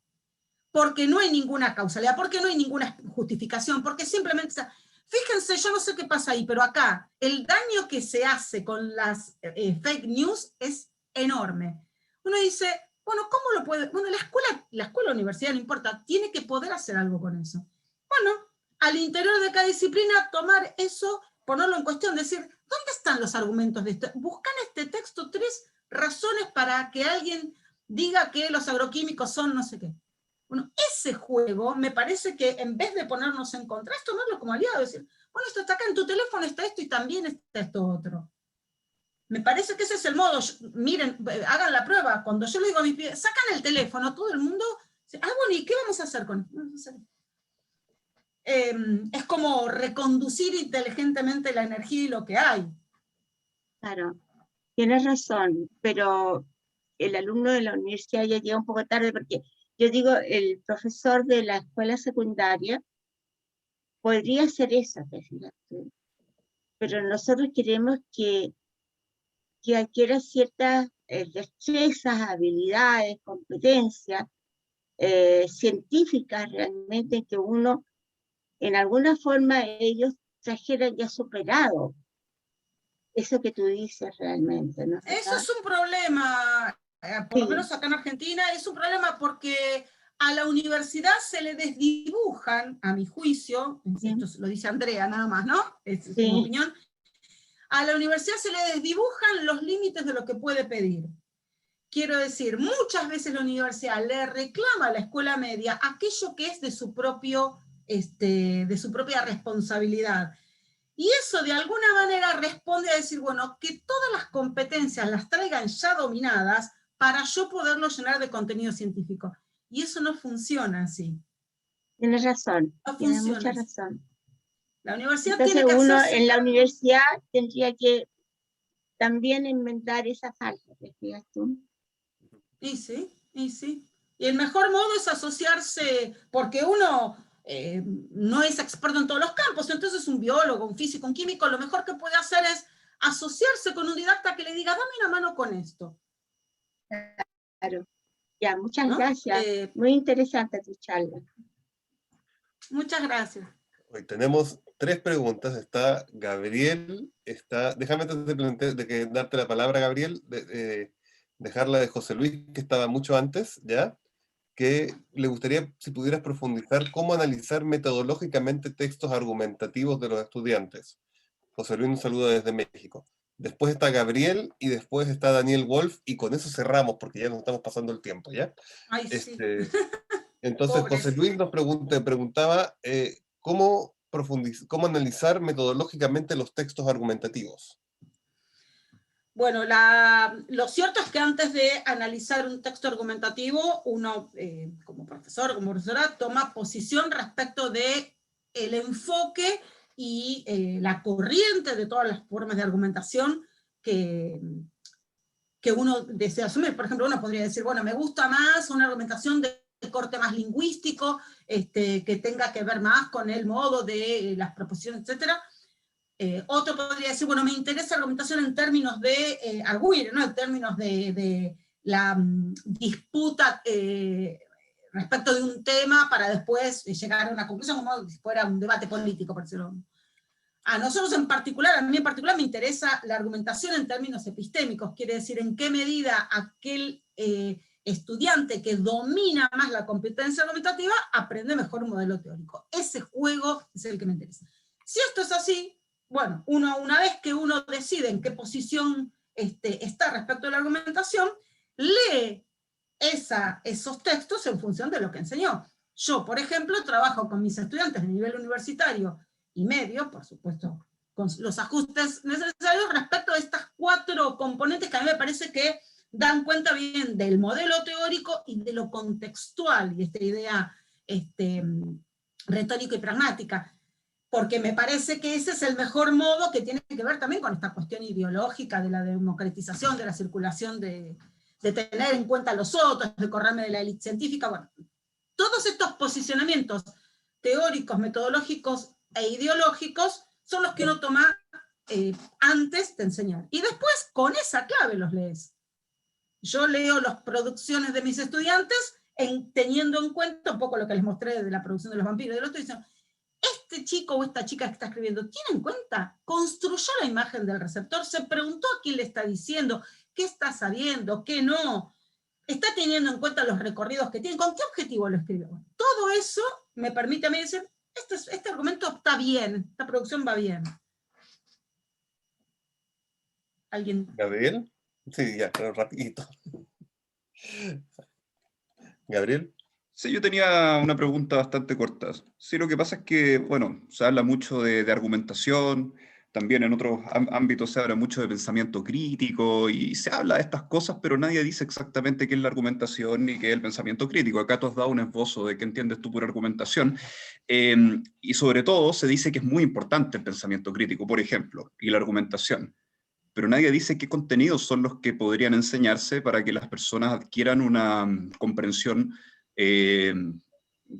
[SPEAKER 2] porque no hay ninguna causalidad, porque no hay ninguna justificación, porque simplemente, fíjense, yo no sé qué pasa ahí, pero acá el daño que se hace con las fake news es enorme. Uno dice, bueno, ¿cómo lo puede? Bueno, la escuela, universidad, no importa, tiene que poder hacer algo con eso. Bueno, al interior de cada disciplina, tomar eso, ponerlo en cuestión, decir, ¿dónde están los argumentos de esto? Buscan este texto 3 razones para que alguien diga que los agroquímicos son no sé qué. Bueno, ese juego me parece que en vez de ponernos en contra, es tomarlo como aliado, decir, bueno, esto está acá en tu teléfono, está esto y también está esto otro. Me parece que ese es el modo. Miren, hagan la prueba. Cuando yo le digo a mis pies, sacan el teléfono, todo el mundo dice, bueno, ¿y qué vamos a hacer con esto? Es como reconducir inteligentemente la energía y lo que hay.
[SPEAKER 4] Claro, tienes razón, pero el alumno de la universidad ya llega un poco tarde, porque yo digo, el profesor de la escuela secundaria podría hacer eso, pero nosotros queremos que adquiera ciertas destrezas, habilidades, competencias científicas realmente, que uno, en alguna forma, ellos trajeran ya superado eso que tú dices realmente, ¿no?
[SPEAKER 2] Eso es un problema, por lo menos acá en Argentina, es un problema porque a la universidad se le desdibujan, a mi juicio, esto lo dice Andrea nada más, ¿no? Es mi opinión, a la universidad se le desdibujan los límites de lo que puede pedir. Quiero decir, muchas veces la universidad le reclama a la escuela media aquello que es de su propia responsabilidad. Y eso de alguna manera responde a decir, bueno, que todas las competencias las traigan ya dominadas para yo poderlo llenar de contenido científico. Y eso no funciona así.
[SPEAKER 4] Tienes razón,
[SPEAKER 2] no
[SPEAKER 4] tienes
[SPEAKER 2] funciona
[SPEAKER 4] mucha
[SPEAKER 2] así.
[SPEAKER 4] razón.
[SPEAKER 2] La universidad
[SPEAKER 4] Entonces
[SPEAKER 2] tiene que
[SPEAKER 4] uno
[SPEAKER 2] hacerse
[SPEAKER 4] en la universidad tendría que también inventar esa falta, ¿te fijas tú?
[SPEAKER 2] Y sí. Y el mejor modo es asociarse, porque uno no es experto en todos los campos, entonces un biólogo, un físico, un químico, lo mejor que puede hacer es asociarse con un didacta que le diga, dame una mano con esto.
[SPEAKER 4] Claro. Ya, muchas
[SPEAKER 2] ¿no?
[SPEAKER 4] gracias. Muy interesante tu charla.
[SPEAKER 2] Muchas gracias.
[SPEAKER 1] Hoy tenemos 3 preguntas. Está Gabriel, déjame antes de darte la palabra, Gabriel, dejarla de José Luis, que estaba mucho antes, ¿ya? Que le gustaría, si pudieras profundizar, cómo analizar metodológicamente textos argumentativos de los estudiantes. José Luis nos saluda desde México. Después está Gabriel y después está Daniel Wolf, y con eso cerramos porque ya nos estamos pasando el tiempo, ¿ya?
[SPEAKER 2] Ay, sí.
[SPEAKER 1] Entonces,
[SPEAKER 2] Pobres.
[SPEAKER 1] José Luis nos preguntaba cómo analizar metodológicamente los textos argumentativos.
[SPEAKER 2] Bueno, lo cierto es que antes de analizar un texto argumentativo, uno, como profesor, como profesora, toma posición respecto de el enfoque y la corriente de todas las formas de argumentación que uno desea asumir. Por ejemplo, uno podría decir, bueno, me gusta más una argumentación de corte más lingüístico, que tenga que ver más con el modo de las proposiciones, etcétera. Otro podría decir, bueno, me interesa la argumentación en términos de arguir, ¿no? En términos de la disputa respecto de un tema para después llegar a una conclusión como si fuera un debate político, por decirlo. A nosotros en particular, a mí en particular me interesa la argumentación en términos epistémicos, quiere decir en qué medida aquel estudiante que domina más la competencia argumentativa aprende mejor un modelo teórico. Ese juego es el que me interesa. Si esto es así, bueno, una vez que uno decide en qué posición está respecto a la argumentación, lee esos textos en función de lo que enseñó. Yo, por ejemplo, trabajo con mis estudiantes de nivel universitario y medio, por supuesto, con los ajustes necesarios respecto a estas 4 componentes que a mí me parece que dan cuenta bien del modelo teórico y de lo contextual, y esta idea retórica y pragmática, porque me parece que ese es el mejor modo, que tiene que ver también con esta cuestión ideológica de la democratización, de la circulación, de tener en cuenta a los otros, de correrme de la élite científica. Bueno, todos estos posicionamientos teóricos, metodológicos e ideológicos son los que uno toma antes de enseñar. Y después, con esa clave los lees. Yo leo las producciones de mis estudiantes teniendo en cuenta un poco lo que les mostré de la producción de los vampiros. Y lo estoy diciendo, este chico o esta chica que está escribiendo, ¿tiene en cuenta? ¿Construyó la imagen del receptor? ¿Se preguntó a quién le está diciendo? ¿Qué está sabiendo? ¿Qué no? ¿Está teniendo en cuenta los recorridos que tiene? ¿Con qué objetivo lo escribió? Bueno, todo eso me permite a mí decir, este argumento está bien, esta producción va bien. ¿Alguien?
[SPEAKER 1] ¿Gabriel? Sí, ya, pero rapidito. ¿Gabriel?
[SPEAKER 3] Sí, yo tenía una pregunta bastante corta. Sí, lo que pasa es que, bueno, se habla mucho de argumentación, también en otros ámbitos se habla mucho de pensamiento crítico, y se habla de estas cosas, pero nadie dice exactamente qué es la argumentación ni qué es el pensamiento crítico. Acá tú has dado un esbozo de qué entiendes tú por argumentación, y sobre todo se dice que es muy importante el pensamiento crítico, por ejemplo, y la argumentación. Pero nadie dice qué contenidos son los que podrían enseñarse para que las personas adquieran comprensión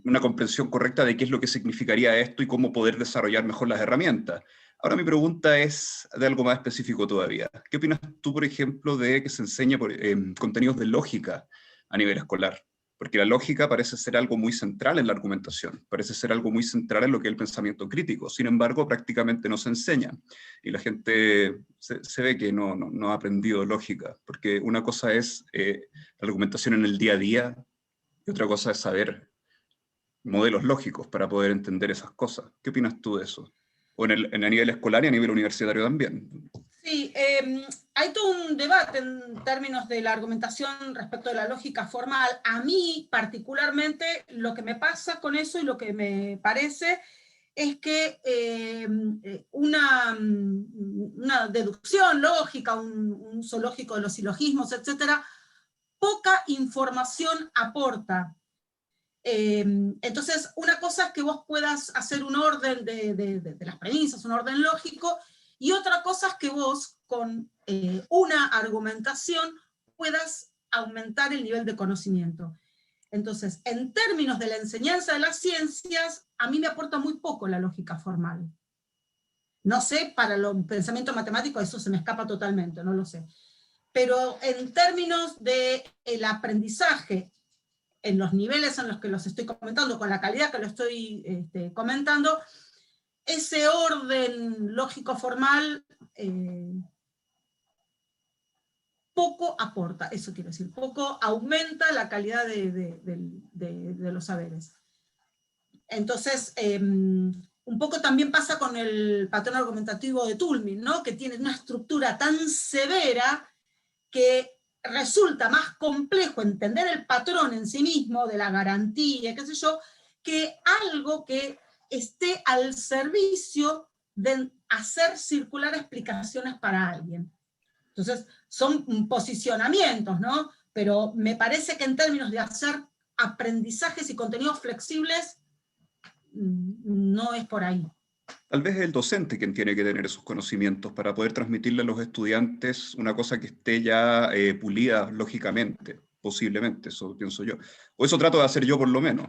[SPEAKER 3] una comprensión correcta de qué es lo que significaría esto y cómo poder desarrollar mejor las herramientas. Ahora mi pregunta es de algo más específico todavía. ¿Qué opinas tú, por ejemplo, de que se enseñe contenidos de lógica a nivel escolar? Porque la lógica parece ser algo muy central en la argumentación, parece ser algo muy central en lo que es el pensamiento crítico. Sin embargo, prácticamente no se enseña. Y la gente se ve que no ha aprendido lógica, porque una cosa es la argumentación en el día a día, y otra cosa es saber modelos lógicos para poder entender esas cosas. ¿Qué opinas tú de eso? O a nivel escolar y a nivel universitario también.
[SPEAKER 2] Sí, hay todo un debate en términos de la argumentación respecto de la lógica formal. A mí, particularmente, lo que me pasa con eso y lo que me parece es que una deducción lógica, un uso lógico de los silogismos, etcétera, poca información aporta. Entonces, una cosa es que vos puedas hacer un orden de las premisas, un orden lógico, y otra cosa es que vos, con una argumentación, puedas aumentar el nivel de conocimiento. Entonces, en términos de la enseñanza de las ciencias, a mí me aporta muy poco la lógica formal. No sé, para el pensamiento matemático eso se me escapa totalmente, no lo sé. Pero en términos del aprendizaje, en los niveles en los que los estoy comentando, con la calidad que lo estoy comentando, ese orden lógico formal poco aporta, eso quiero decir, poco aumenta la calidad de los saberes. Entonces, un poco también pasa con el patrón argumentativo de Toulmin, ¿no? Que tiene una estructura tan severa que resulta más complejo entender el patrón en sí mismo, de la garantía, qué sé yo, que algo que esté al servicio de hacer circular explicaciones para alguien. Entonces, son posicionamientos, ¿no? Pero me parece que en términos de hacer aprendizajes y contenidos flexibles, no es por ahí.
[SPEAKER 3] Tal vez es el docente quien tiene que tener esos conocimientos para poder transmitirle a los estudiantes una cosa que esté ya pulida lógicamente, posiblemente, eso pienso yo. O eso trato de hacer yo por lo menos.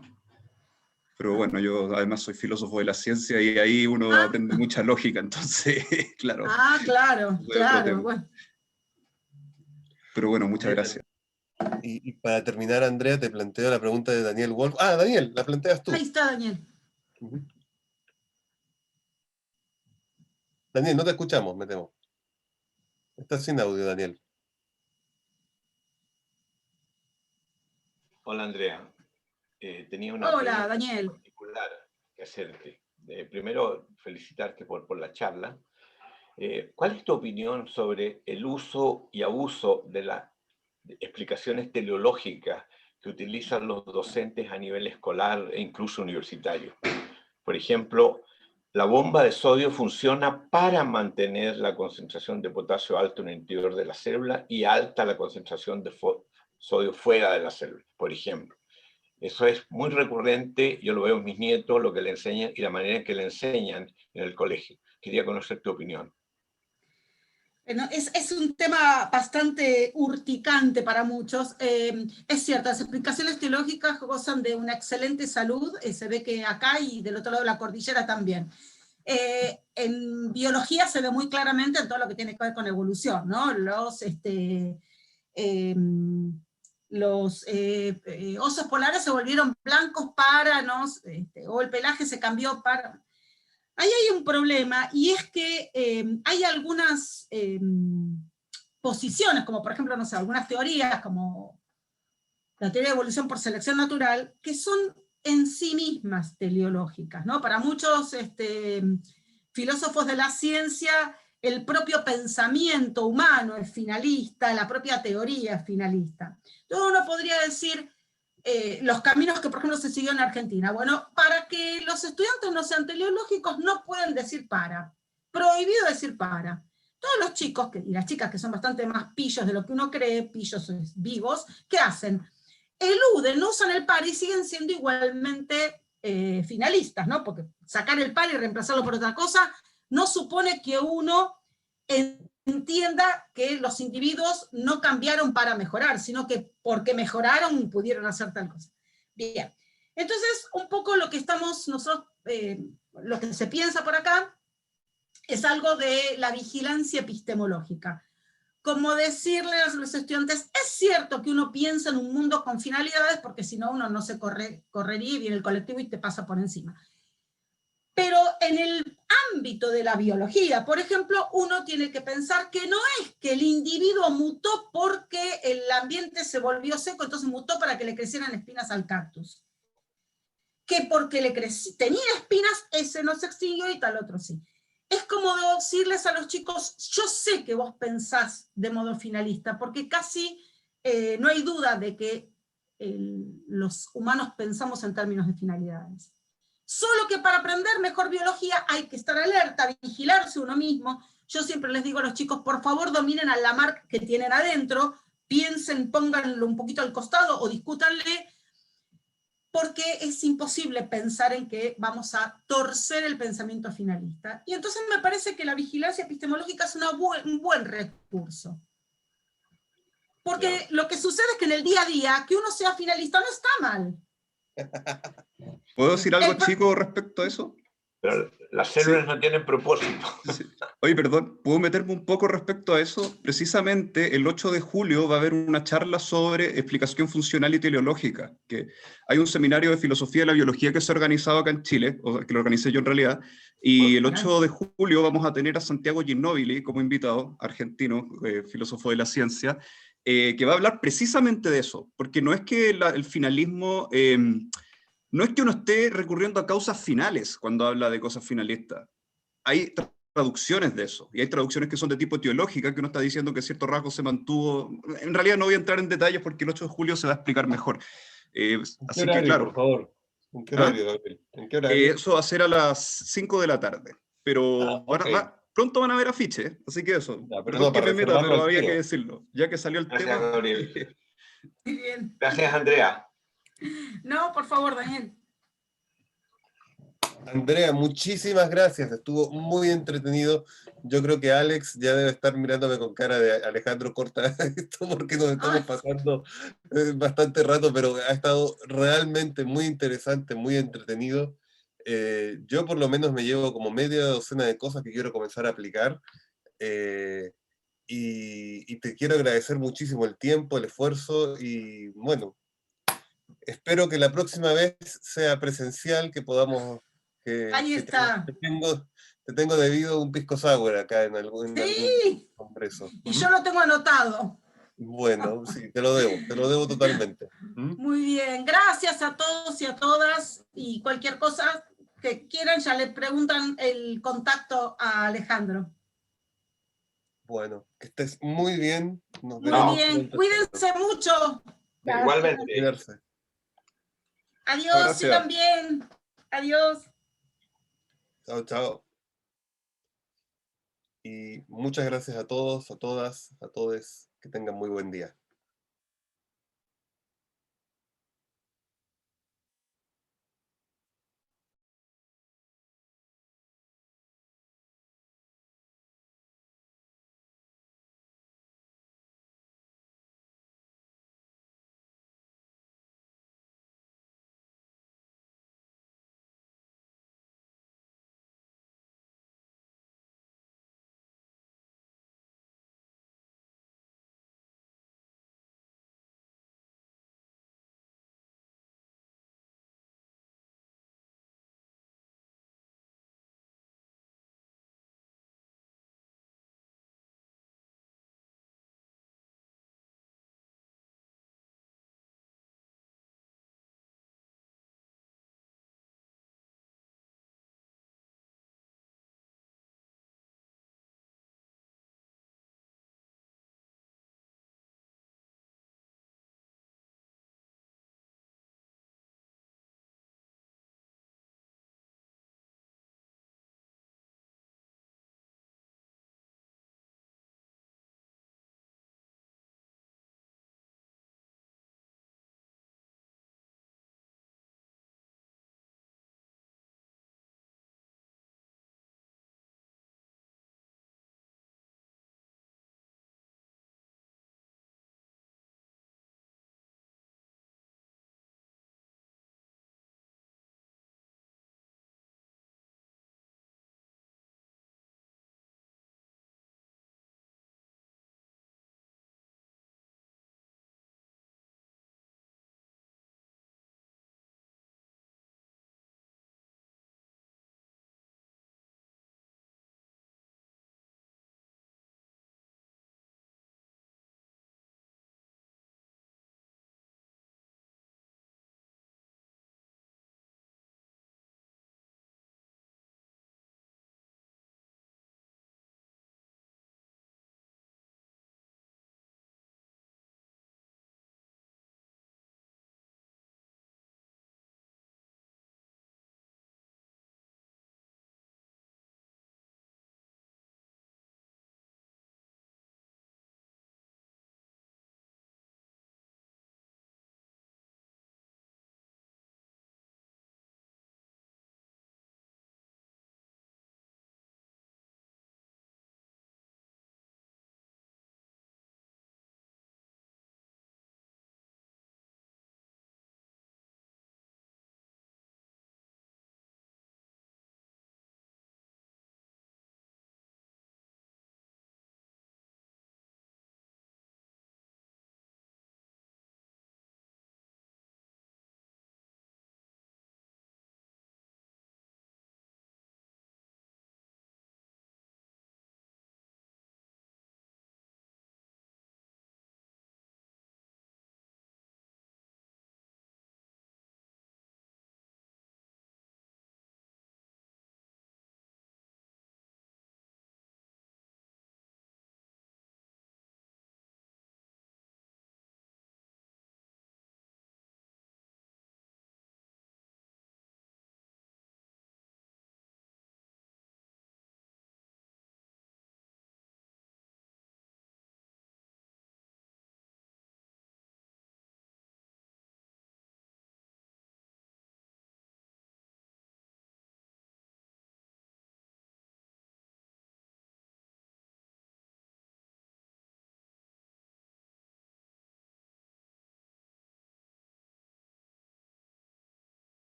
[SPEAKER 3] Pero bueno, yo además soy filósofo de la ciencia y ahí uno aprende mucha lógica, entonces, claro.
[SPEAKER 2] Claro, bueno.
[SPEAKER 3] Pero bueno, muchas gracias.
[SPEAKER 1] Y para terminar, Andrea, te planteo la pregunta de Daniel Wolf. Ah, Daniel, la planteas tú.
[SPEAKER 2] Ahí está, Daniel.
[SPEAKER 1] Daniel, no te escuchamos, me temo. Estás sin audio, Daniel.
[SPEAKER 5] Hola, Andrea. Tenía una
[SPEAKER 2] Hola,
[SPEAKER 5] pregunta
[SPEAKER 2] Daniel.
[SPEAKER 5] particular que hacerte. Primero, felicitarte por la charla. ¿Cuál es tu opinión sobre el uso y abuso de las explicaciones teleológicas que utilizan los docentes a nivel escolar e incluso universitario? Por ejemplo, la bomba de sodio funciona para mantener la concentración de potasio alta en el interior de la célula y alta la concentración de sodio fuera de la célula, por ejemplo. Eso es muy recurrente, yo lo veo en mis nietos, lo que le enseñan y la manera en que le enseñan en el colegio. Quería conocer tu opinión.
[SPEAKER 2] Es un tema bastante urticante para muchos. Es cierto, las explicaciones teológicas gozan de una excelente salud, se ve que acá y del otro lado de la cordillera también. En biología se ve muy claramente en todo lo que tiene que ver con evolución, ¿no? Los osos polares se volvieron blancos para, ¿no? O el pelaje se cambió para... Ahí hay un problema, y es que hay algunas posiciones, como por ejemplo, no sé, algunas teorías, como la teoría de evolución por selección natural, que son en sí mismas teleológicas, ¿no? Para muchos filósofos de la ciencia, el propio pensamiento humano es finalista, la propia teoría es finalista. Entonces uno podría decir, los caminos que, por ejemplo, se siguió en Argentina. Bueno, para que los estudiantes no sean teleológicos, no pueden decir para. Prohibido decir para. Todos los chicos y las chicas, que son bastante más pillos de lo que uno cree, pillos vivos, ¿qué hacen? Eluden, no usan el para y siguen siendo igualmente finalistas, ¿no? Porque sacar el para y reemplazarlo por otra cosa no supone que uno entienda que los individuos no cambiaron para mejorar, sino que porque mejoraron pudieron hacer tal cosa. Bien, entonces un poco lo que estamos nosotros, lo que se piensa por acá, es algo de la vigilancia epistemológica. Como decirle a los estudiantes, es cierto que uno piensa en un mundo con finalidades, porque si no uno no se correría y viene el colectivo y te pasa por encima. Pero en el ámbito de la biología, por ejemplo, uno tiene que pensar que no es que el individuo mutó porque el ambiente se volvió seco, entonces mutó para que le crecieran espinas al cactus. Que porque tenía espinas, ese no se extinguió y tal otro sí. Es como decirles a los chicos, yo sé que vos pensás de modo finalista, porque casi no hay duda de que los humanos pensamos en términos de finalidades. Solo que para aprender mejor biología hay que estar alerta, vigilarse uno mismo. Yo siempre les digo a los chicos, por favor dominen a la marca que tienen adentro, piensen, pónganlo un poquito al costado o discútanle, porque es imposible pensar en que vamos a torcer el pensamiento finalista. Y entonces me parece que la vigilancia epistemológica es un buen recurso. Porque lo que sucede es que en el día a día, que uno sea finalista no está mal.
[SPEAKER 3] ¿Puedo decir algo, chico, respecto a eso?
[SPEAKER 5] Pero las células no tienen propósito.
[SPEAKER 3] Sí. Oye, perdón, ¿puedo meterme un poco respecto a eso? Precisamente el 8 de julio va a haber una charla sobre explicación funcional y teleológica, que hay un seminario de filosofía de la biología que se ha organizado acá en Chile, o que lo organicé yo en realidad, y el 8 de julio vamos a tener a Santiago Giannobili como invitado, argentino, filósofo de la ciencia, que va a hablar precisamente de eso, porque no es que el finalismo... no es que uno esté recurriendo a causas finales cuando habla de cosas finalistas. Hay traducciones de eso, y hay traducciones que son de tipo teológica, que uno está diciendo que cierto rasgo se mantuvo. En realidad no voy a entrar en detalles porque el 8 de julio se va a explicar mejor. Así
[SPEAKER 1] horario,
[SPEAKER 3] que claro.
[SPEAKER 1] por favor? ¿En qué horario, Gabriel? ¿En qué horario?
[SPEAKER 3] Eso va a ser a las 5 de la tarde, pero
[SPEAKER 1] okay.
[SPEAKER 3] pronto van a ver afiche, así que eso.
[SPEAKER 1] Ya, pero
[SPEAKER 3] perdón
[SPEAKER 1] no,
[SPEAKER 3] que
[SPEAKER 1] para
[SPEAKER 3] me meta, pero
[SPEAKER 1] reservarlo al
[SPEAKER 3] había que
[SPEAKER 1] tiro.
[SPEAKER 3] decirlo, ya que salió el
[SPEAKER 5] Gracias,
[SPEAKER 3] tema.
[SPEAKER 5] Gabriel.
[SPEAKER 2] Muy bien.
[SPEAKER 5] Gracias, Andrea.
[SPEAKER 2] No, por favor, Daniel.
[SPEAKER 1] Andrea, muchísimas gracias, estuvo muy entretenido. Yo creo que Alex ya debe estar mirándome con cara de Alejandro, corta esto porque nos estamos pasando bastante rato, pero ha estado realmente muy interesante, muy entretenido. Yo por lo menos me llevo como media docena de cosas que quiero comenzar a aplicar. y te quiero agradecer muchísimo el tiempo, el esfuerzo, y bueno, espero que la próxima vez sea presencial, que podamos,
[SPEAKER 2] Ahí está.
[SPEAKER 1] te tengo debido un pisco sour acá en algún
[SPEAKER 2] Sí,
[SPEAKER 1] congreso.
[SPEAKER 2] y yo lo tengo anotado.
[SPEAKER 1] Bueno, sí, te lo debo totalmente.
[SPEAKER 2] Muy bien, gracias a todos y a todas, y cualquier cosa que quieran ya le preguntan el contacto a Alejandro.
[SPEAKER 1] Bueno, que estés muy bien. Nos
[SPEAKER 2] Muy
[SPEAKER 1] veremos
[SPEAKER 2] bien,
[SPEAKER 1] pronto.
[SPEAKER 2] cuídense mucho.
[SPEAKER 5] Igualmente.
[SPEAKER 1] Cuidarse.
[SPEAKER 2] Adiós, sigan bien. Adiós.
[SPEAKER 1] Chao, chao. Y muchas gracias a todos, a todas, a todes. Que tengan muy buen día.